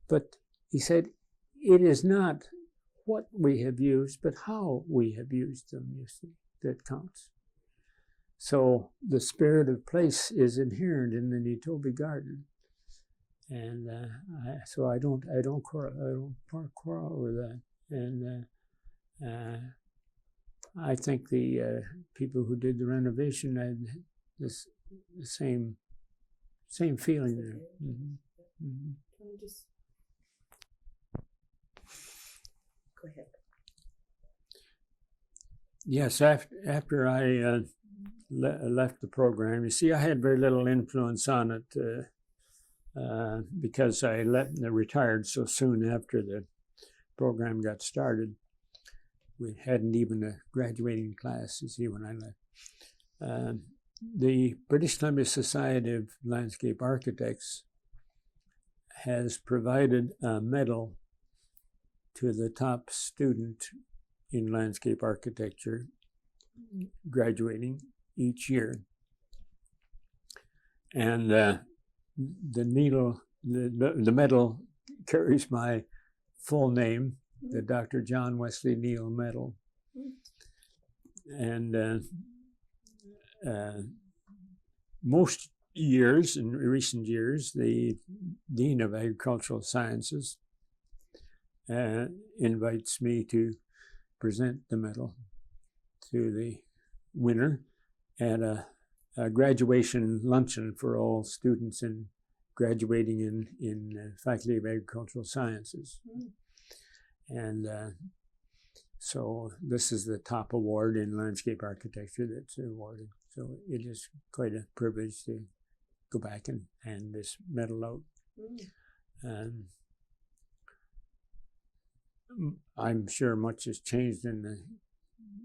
But he said, it is not what we have used, but how we have used them, you see, that counts. So the spirit of place is inherent in the Nitobe garden, and so I don't quarrel with that. And I think the people who did the renovation had the same feeling there. Mm-hmm. Mm-hmm. Can we just go ahead? Yes, after I left the program, you see, I had very little influence on it because I retired so soon after the program got started. We hadn't even a graduating class, you see, when I left. The British Columbia Society of Landscape Architects has provided a medal to the top student in landscape architecture graduating each year. And the medal carries my full name, the Dr. John Wesley Neill Medal. And most years, in recent years, the Dean of Agricultural Sciences invites me to present the medal to the winner at a graduation luncheon for all students in graduating in Faculty of Agricultural Sciences. And so this is the top award in landscape architecture that's awarded. So it is quite a privilege to go back and hand this medal out. I'm sure much has changed in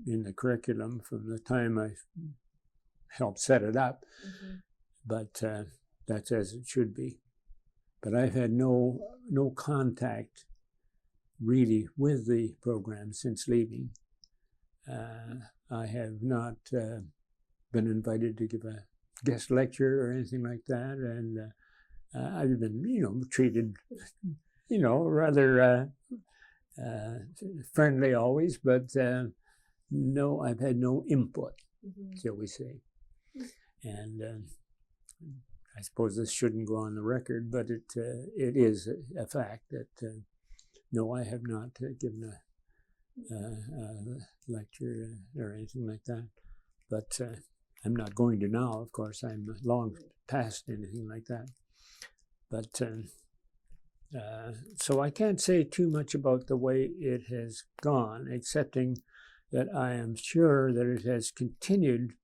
the curriculum from the time I helped set it up, but that's as it should be. But I've had no contact really with the program since leaving. I have not been invited to give a guest lecture or anything like that, and I've been, treated, rather friendly always, but no, I've had no input, shall we say. And I suppose this shouldn't go on the record, but it is a fact that no, I have not given a lecture or anything like that. But I'm not going to now, of course. I'm long past anything like that. But so I can't say too much about the way it has gone, excepting that I am sure that it has continued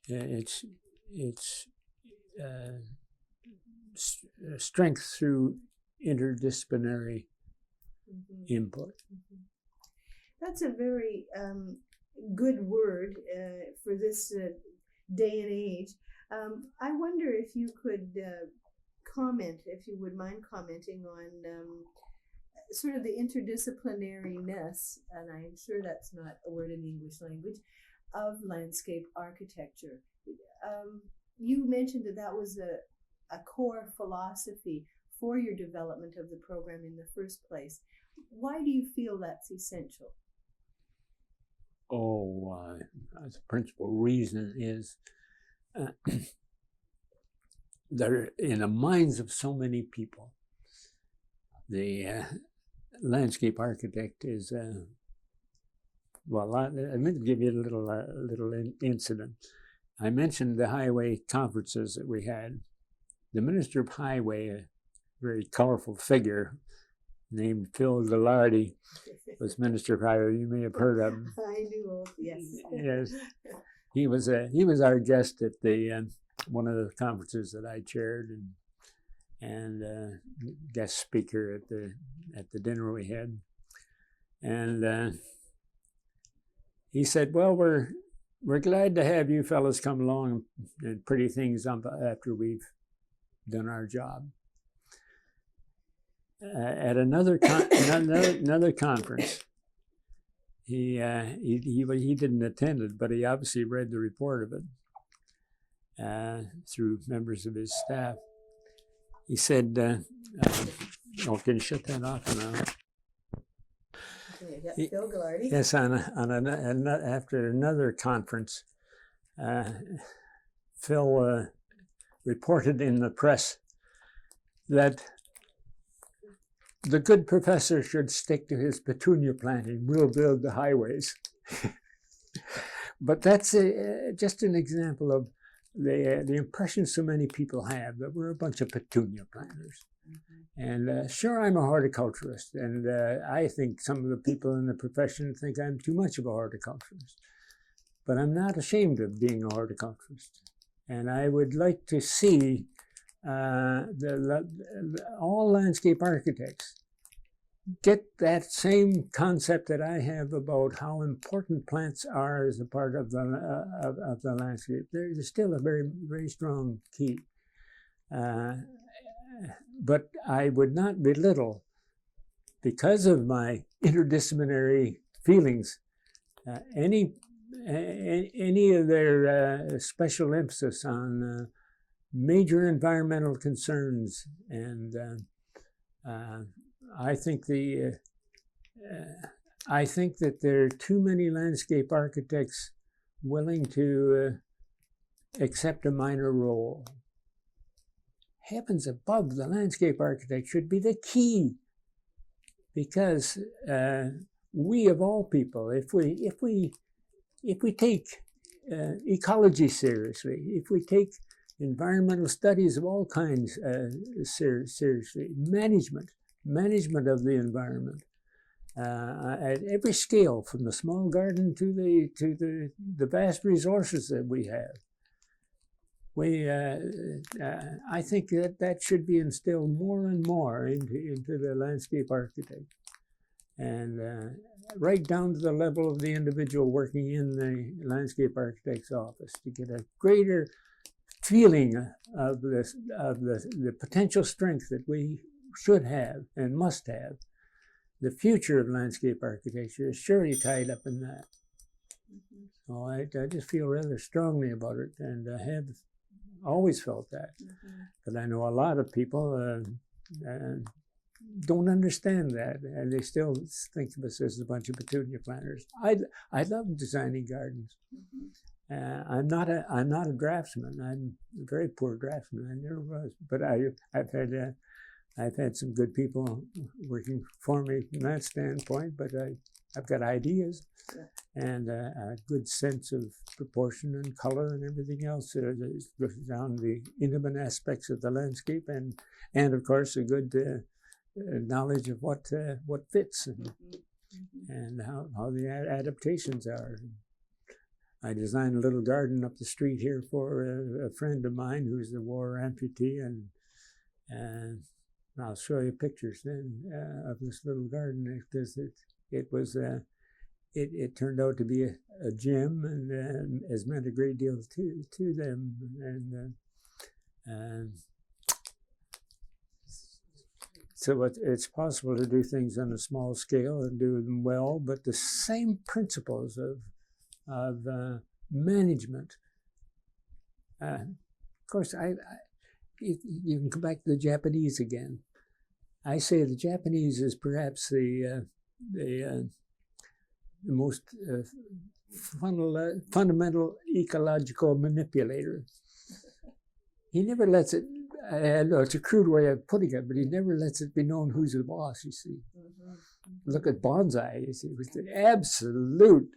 its strength through interdisciplinary input. That's a very good word for this day and age. I wonder if you could comment, if you would mind commenting on sort of the interdisciplinariness, and I'm sure that's not a word in the English language, of landscape architecture. You mentioned that was a core philosophy for your development of the program in the first place. Why do you feel that's essential? The principal reason is that in the minds of so many people, the landscape architect is, well, I'm going to give you a little incident. I mentioned the highway conferences that we had. The Minister of Highway, a very colorful figure named Phil LeGeyt, was Minister of Highway. You may have heard of him. I knew, yes. Yes, he was our guest at the one of the conferences that I chaired, and guest speaker at the dinner we had, and he said, "Well, we're glad to have you fellas come along and pretty things up after we've done our job." At another conference, he didn't attend it, but he obviously read the report of it through members of his staff. He said, "Oh, can you shut that off now?" Okay, Phil LeGeyt. Yes, after another conference, Phil reported in the press that the good professor should stick to his petunia planting. We'll build the highways. But that's just an example of the impression so many people have that we're a bunch of petunia planters. And sure, I'm a horticulturist, and I think some of the people in the profession think I'm too much of a horticulturist. But I'm not ashamed of being a horticulturist. And I would like to see all landscape architects get that same concept that I have about how important plants are as a part of the landscape. There's still a very, very strong key. But I would not belittle, because of my interdisciplinary feelings, any of their special emphasis on major environmental concerns, and I think that there are too many landscape architects willing to accept a minor role. Heavens above, the landscape architect should be the key, because we of all people, if we take ecology seriously, if we take environmental studies of all kinds seriously, management of the environment at every scale, from the small garden to the vast resources that we have. I think that should be instilled more and more into the landscape architect, and right down to the level of the individual working in the landscape architect's office, to get a greater feeling of the potential strength that we should have and must have. The future of landscape architecture is surely tied up in that. So I just feel rather strongly about it, and I have always felt that. But I know a lot of people don't understand that, and they still think of us as a bunch of petunia planters. I love designing gardens. I'm not a draftsman. I'm a very poor draftsman. I never was. But I've had some good people working for me from that standpoint. But I've got ideas and a good sense of proportion and color and everything else around the intimate aspects of the landscape, and of course a good knowledge of what fits and how the adaptations are. I designed a little garden up the street here for a friend of mine who's a war amputee, and I'll show you pictures then of this little garden because it turned out to be a gem and has meant a great deal to them. And so it's possible to do things on a small scale and do them well, but the same principles of management. Of course, you can come back to the Japanese again. I say the Japanese is perhaps the most fundamental ecological manipulator. He never lets it, it's a crude way of putting it, but he never lets it be known who's the boss, you see. Mm-hmm. Look at bonsai, you see, it was the absolute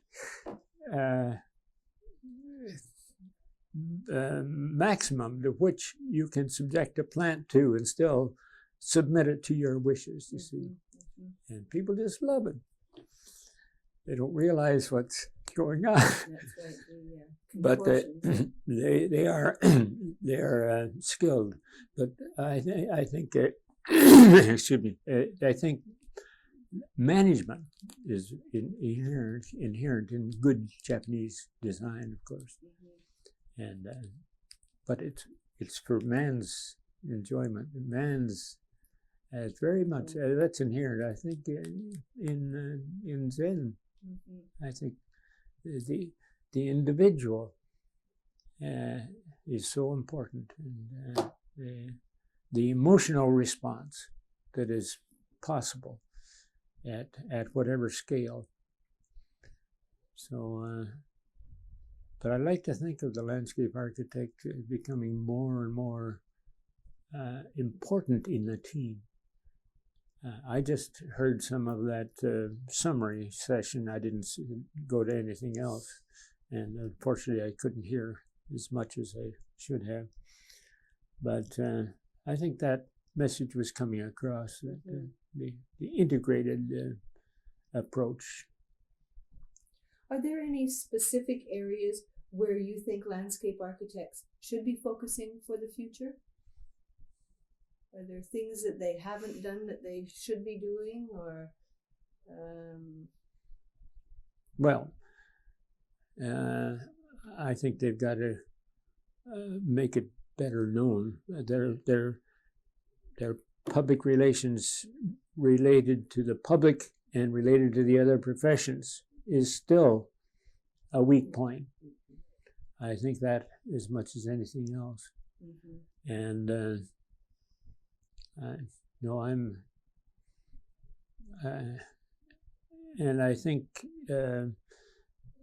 maximum to which you can subject a plant to and still submit it to your wishes, you see. Mm-hmm. And people just love it. They don't realize what's going on. That's right. But they are skilled. But I think excuse me. I think management is inherent in good Japanese design, of course. Mm-hmm. And but it's for man's enjoyment. It's very much that's inherent. I think in Zen. Mm-hmm. I think the individual is so important, and the emotional response that is possible at whatever scale. So, but I like to think of the landscape architect becoming more and more important in the team. I just heard some of that summary session. I didn't go to anything else. And unfortunately, I couldn't hear as much as I should have. But I think that message was coming across, the integrated approach. Are there any specific areas where you think landscape architects should be focusing for the future? Are there things that they haven't done that they should be doing, or? Well, I think they've got to make it better known. Their public relations related to the public and related to the other professions is still a weak point. I think that as much as anything else. Mm-hmm. And and I think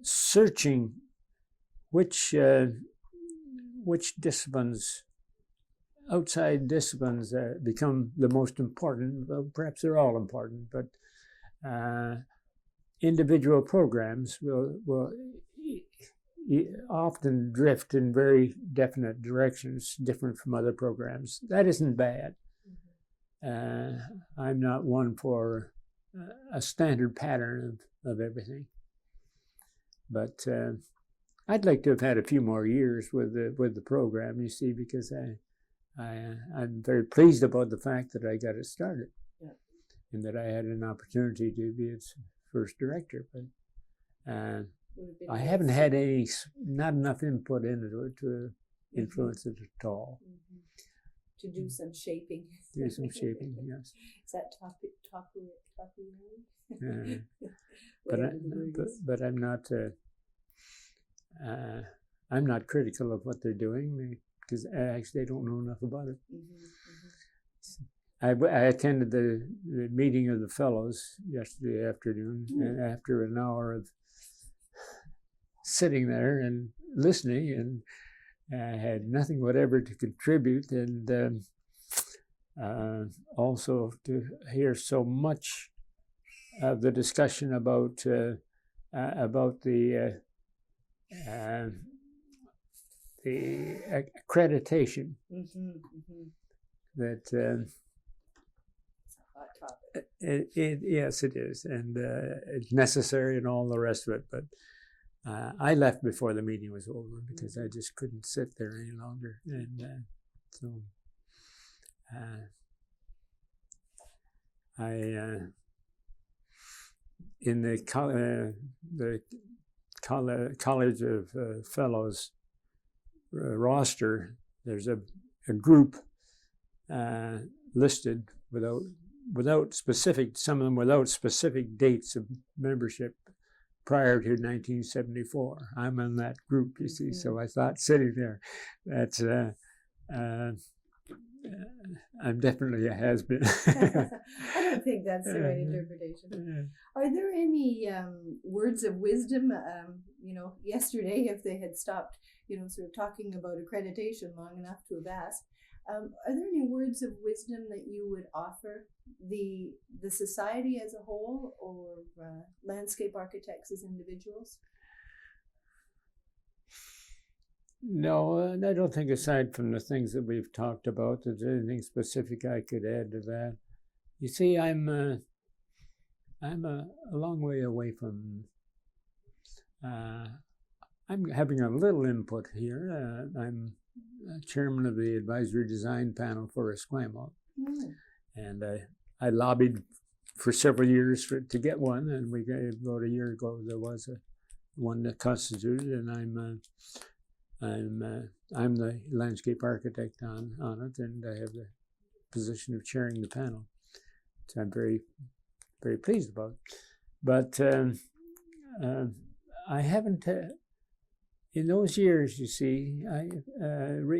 searching which disciplines, outside disciplines, become the most important. Well, perhaps they're all important, but individual programs will often drift in very definite directions, different from other programs. That isn't bad. I'm not one for a standard pattern of everything, but I'd like to have had a few more years with the program. You see, because I'm very pleased about the fact that I got it started, and that I had an opportunity to be its first director. But I haven't had not enough input into it to influence it at all. Mm-hmm. To do some shaping. Do some shaping, yes. Is that Taku? But I'm not critical of what they're doing because actually I don't know enough about it. Mm-hmm. I attended the meeting of the fellows yesterday afternoon, and after an hour of sitting there and listening, and I had nothing whatever to contribute, and also to hear so much of the discussion about the accreditation. Mm-hmm, mm-hmm. That it's a hot topic. Yes, it is, and it's necessary and all the rest of it, but. I left before the meeting was over because I just couldn't sit there any longer, and so In the College of Fellows roster, there's a group listed without specific, some of them without specific dates of membership prior to 1974. I'm in that group, you see, so I thought sitting there, that's I'm definitely a has-been. I don't think that's the right interpretation. Are there any words of wisdom? Yesterday, if they had stopped, sort of talking about accreditation long enough to have asked, are there any words of wisdom that you would offer the society as a whole, or landscape architects as individuals? No, and I don't think, aside from the things that we've talked about, there's anything specific I could add to that. You see, I'm a long way away from. I'm having a little input here. I'm chairman of the advisory design panel for Esquimalt, and I lobbied for several years to get one, and about a year ago there was one that constituted, and I'm the landscape architect on it, and I have the position of chairing the panel. So I'm very, very pleased about it. But I haven't, in those years, you see,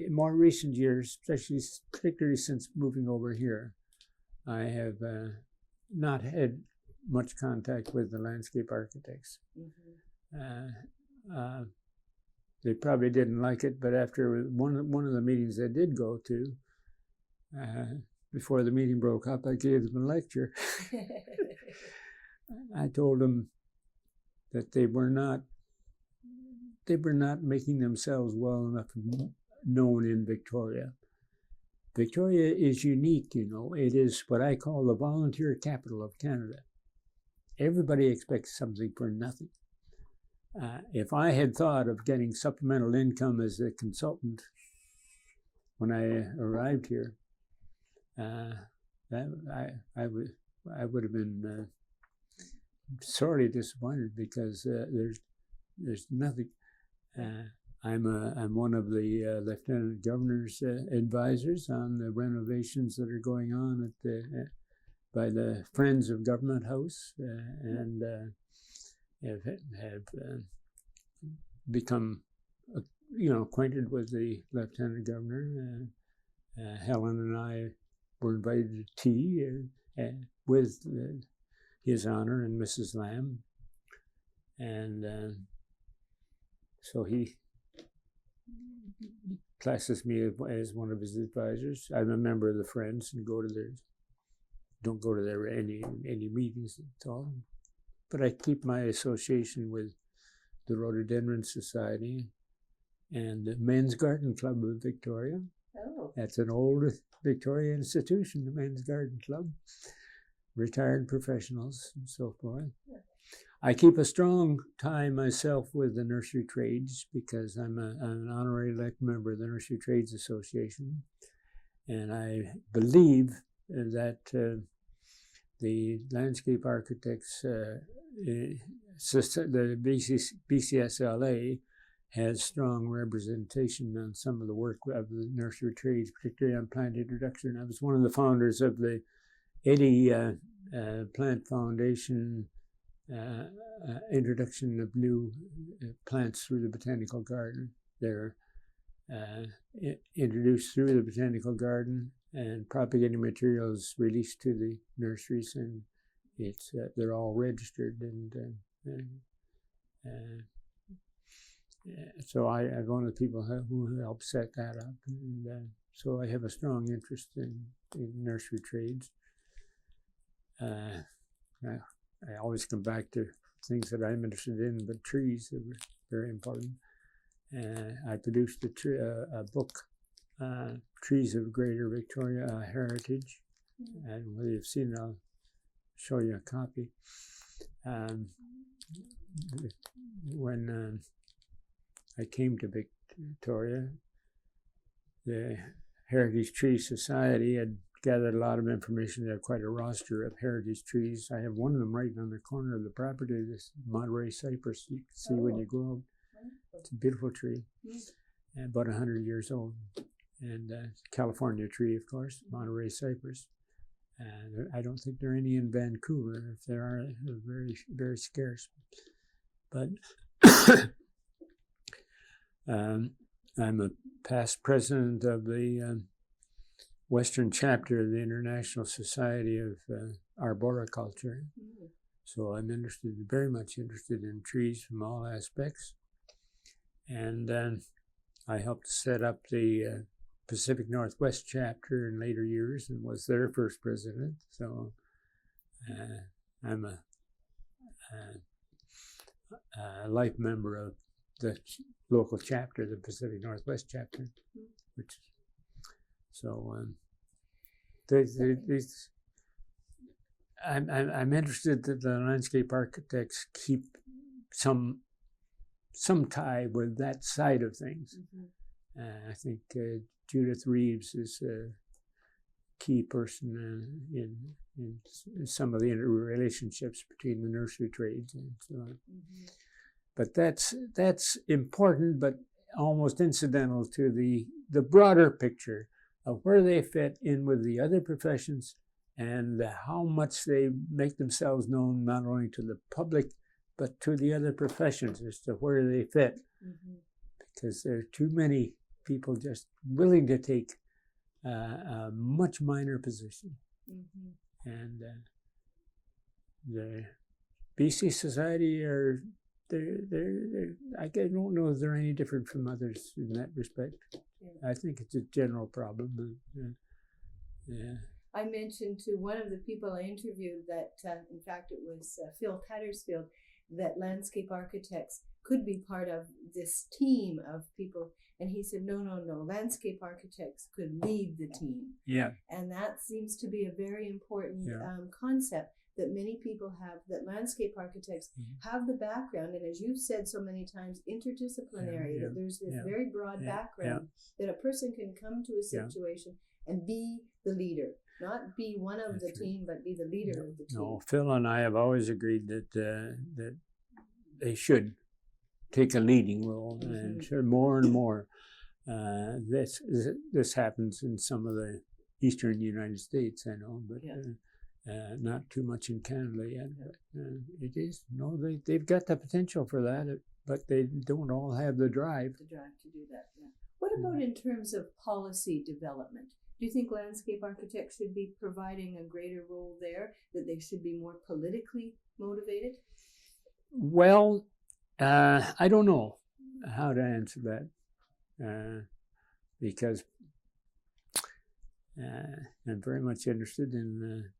more recent years, particularly since moving over here, I have not had much contact with the landscape architects. They probably didn't like it, but after one of the meetings I did go to, before the meeting broke up, I gave them a lecture. I told them that they were not making themselves well enough known in Victoria. Victoria is unique, It is what I call the volunteer capital of Canada. Everybody expects something for nothing. If I had thought of getting supplemental income as a consultant when I arrived here, I would have been sorely disappointed, because there's nothing. I'm one of the Lieutenant Governor's advisors on the renovations that are going on by the Friends of Government House, and have become, acquainted with the Lieutenant Governor. Helen and I were invited to tea with His Honor and Mrs. Lamb, and so he classes me as one of his advisors. I'm a member of the Friends and don't go to their any meetings at all. But I keep my association with the Rhododendron Society and the Men's Garden Club of Victoria. Oh. That's an old Victoria institution, the Men's Garden Club, retired professionals and so forth. Yeah. I keep a strong tie myself with the nursery trades, because I'm an honorary elect member of the Nursery Trades Association, and I believe that the landscape architects, the BCSLA has strong representation on some of the work of the nursery trades, particularly on plant introduction. I was one of the founders of the Eddy Plant Foundation introduction of new plants through the botanical garden. They're introduced through the botanical garden, and propagating materials released to the nurseries, and they're all registered, and so I'm one of the people who helped set that up, and so I have a strong interest in nursery trades. I always come back to things that I'm interested in, but trees are very important. I produced a book, Trees of Greater Victoria Heritage, and whether you've seen it, I'll show you a copy. When I came to Victoria, the Heritage Tree Society had gathered a lot of information. They have quite a roster of heritage trees. I have one of them right on the corner of the property, this Monterey cypress you can see when you go out. It's a beautiful tree, about 100 years old. And California tree, of course, Monterey cypress. And I don't think there are any in Vancouver. If there are, they're very, very scarce. But I'm a past president of the Western chapter of the International Society of Arboriculture. So I'm very much interested in trees from all aspects. And I helped set up the Pacific Northwest chapter in later years and was their first president. So I'm a life member of the local chapter, the Pacific Northwest chapter. Which, so I'm interested that the landscape architects keep some tie with that side of things. I think Judith Reeves is a key person in some of the interrelationships between the nursery trades and so on. But that's important, but almost incidental to the broader picture of where they fit in with the other professions and how much they make themselves known not only to the public but to the other professions as to where they fit. Because there are too many people just willing to take a much minor position. And the BC Society I don't know if they're any different from others in that respect. I think it's a general problem. I mentioned to one of the people I interviewed that, in fact, it was Phil Tattersfield, that landscape architects could be part of this team of people. And he said, no, landscape architects could lead the team. And that seems to be a very important concept that many people have, that landscape architects have the background, and as you've said so many times, interdisciplinary, that there's this very broad background, that a person can come to a situation and be the leader, not be one of the team, but be the leader of the team. No, Phil and I have always agreed that they should take a leading role, and more and more. This happens in some of the eastern United States, I know, but not too much in Canada yet. But it is. No, they've got the potential for that, but they don't all have the drive. The drive to do that. What about in terms of policy development? Do you think landscape architects should be providing a greater role there, that they should be more politically motivated? Well, I don't know how to answer that because I'm very much interested in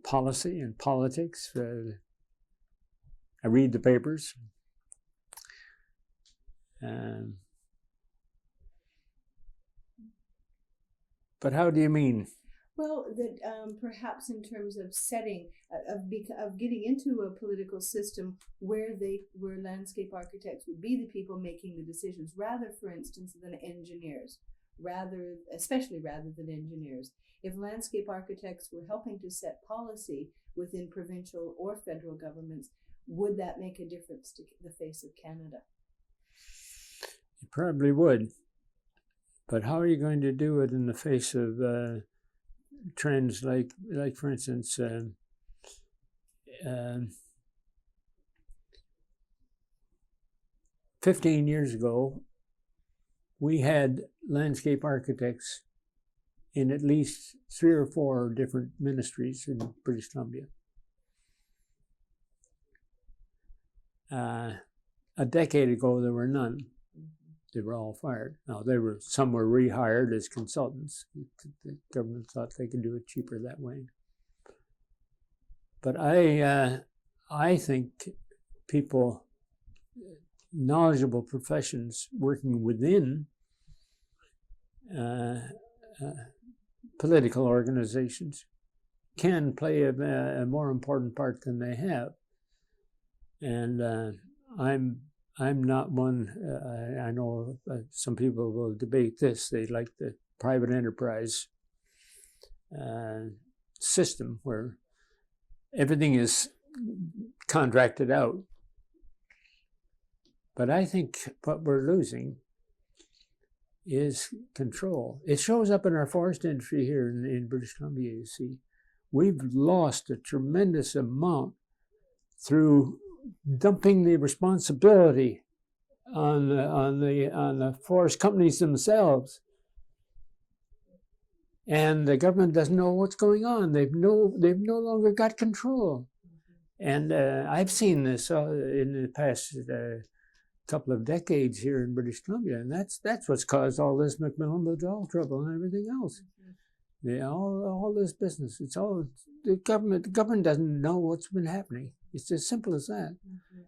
policy and politics. I read the papers. But how do you mean? Well, that perhaps in terms of setting, of getting into a political system where landscape architects would be the people making the decisions, rather, for instance, than engineers, especially rather than engineers. If landscape architects were helping to set policy within provincial or federal governments, would that make a difference to the face of Canada? It probably would. But how are you going to do it in the face of trends like for instance, 15 years ago, we had landscape architects in at least 3 or 4 different ministries in British Columbia. A decade ago, there were none. They were all fired. Now, some were rehired as consultants. The government thought they could do it cheaper that way. But I think people, knowledgeable professions working within political organizations can play a more important part than they have. And I'm not one. I know some people will debate this. They like the private enterprise system where everything is contracted out. But I think what we're losing is control. It shows up in our forest industry here in British Columbia, you see. We've lost a tremendous amount through dumping the responsibility on the forest companies themselves. And the government doesn't know what's going on. They've no longer got control. And I've seen this in the past couple of decades here in British Columbia, and that's what's caused all this McMillan withdrawal trouble and everything else. All this business. It's all the government. The government doesn't know what's been happening. It's as simple as that.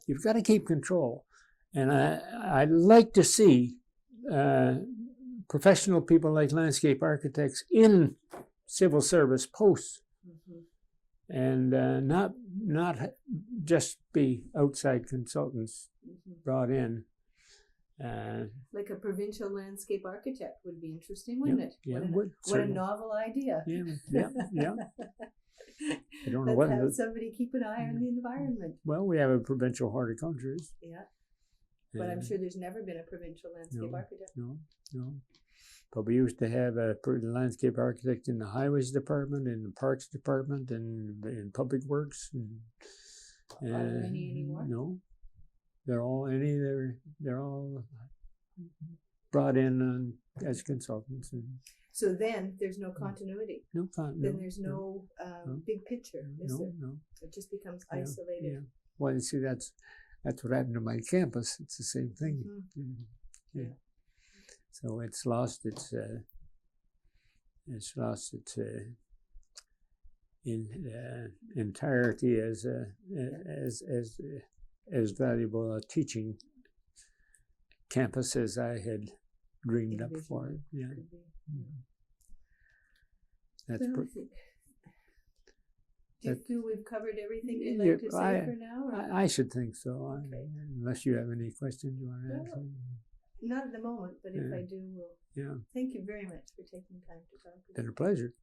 You've got to keep control, and I'd like to see professional people like landscape architects in civil service posts, and not just be outside consultants brought in. Like a provincial landscape architect would be interesting, wouldn't it? Yeah, what a novel idea. Yeah. I don't know Let's have somebody keep an eye on the environment. Well, we have a provincial horticulturist. Yeah. But I'm sure there's never been a provincial landscape architect. No. But we used to have a landscape architect in the highways department, in the parks department, and in public works. Are there any anymore? No. They're all brought in as consultants. So then there's no continuity. Then there's no big picture, is there? No. It just becomes isolated. Yeah. Well, you see, that's what happened to my campus. It's the same thing. Yeah. So it's lost its entirety as valuable a teaching campus as I had dreamed up for it. Yeah. That's Do you feel we've covered everything you'd like to say for now? Or? I should think so. Okay. Unless you have any questions you want to ask. Not at the moment, but if I do, we'll. Yeah. Thank you very much for taking time to talk. It's been a pleasure.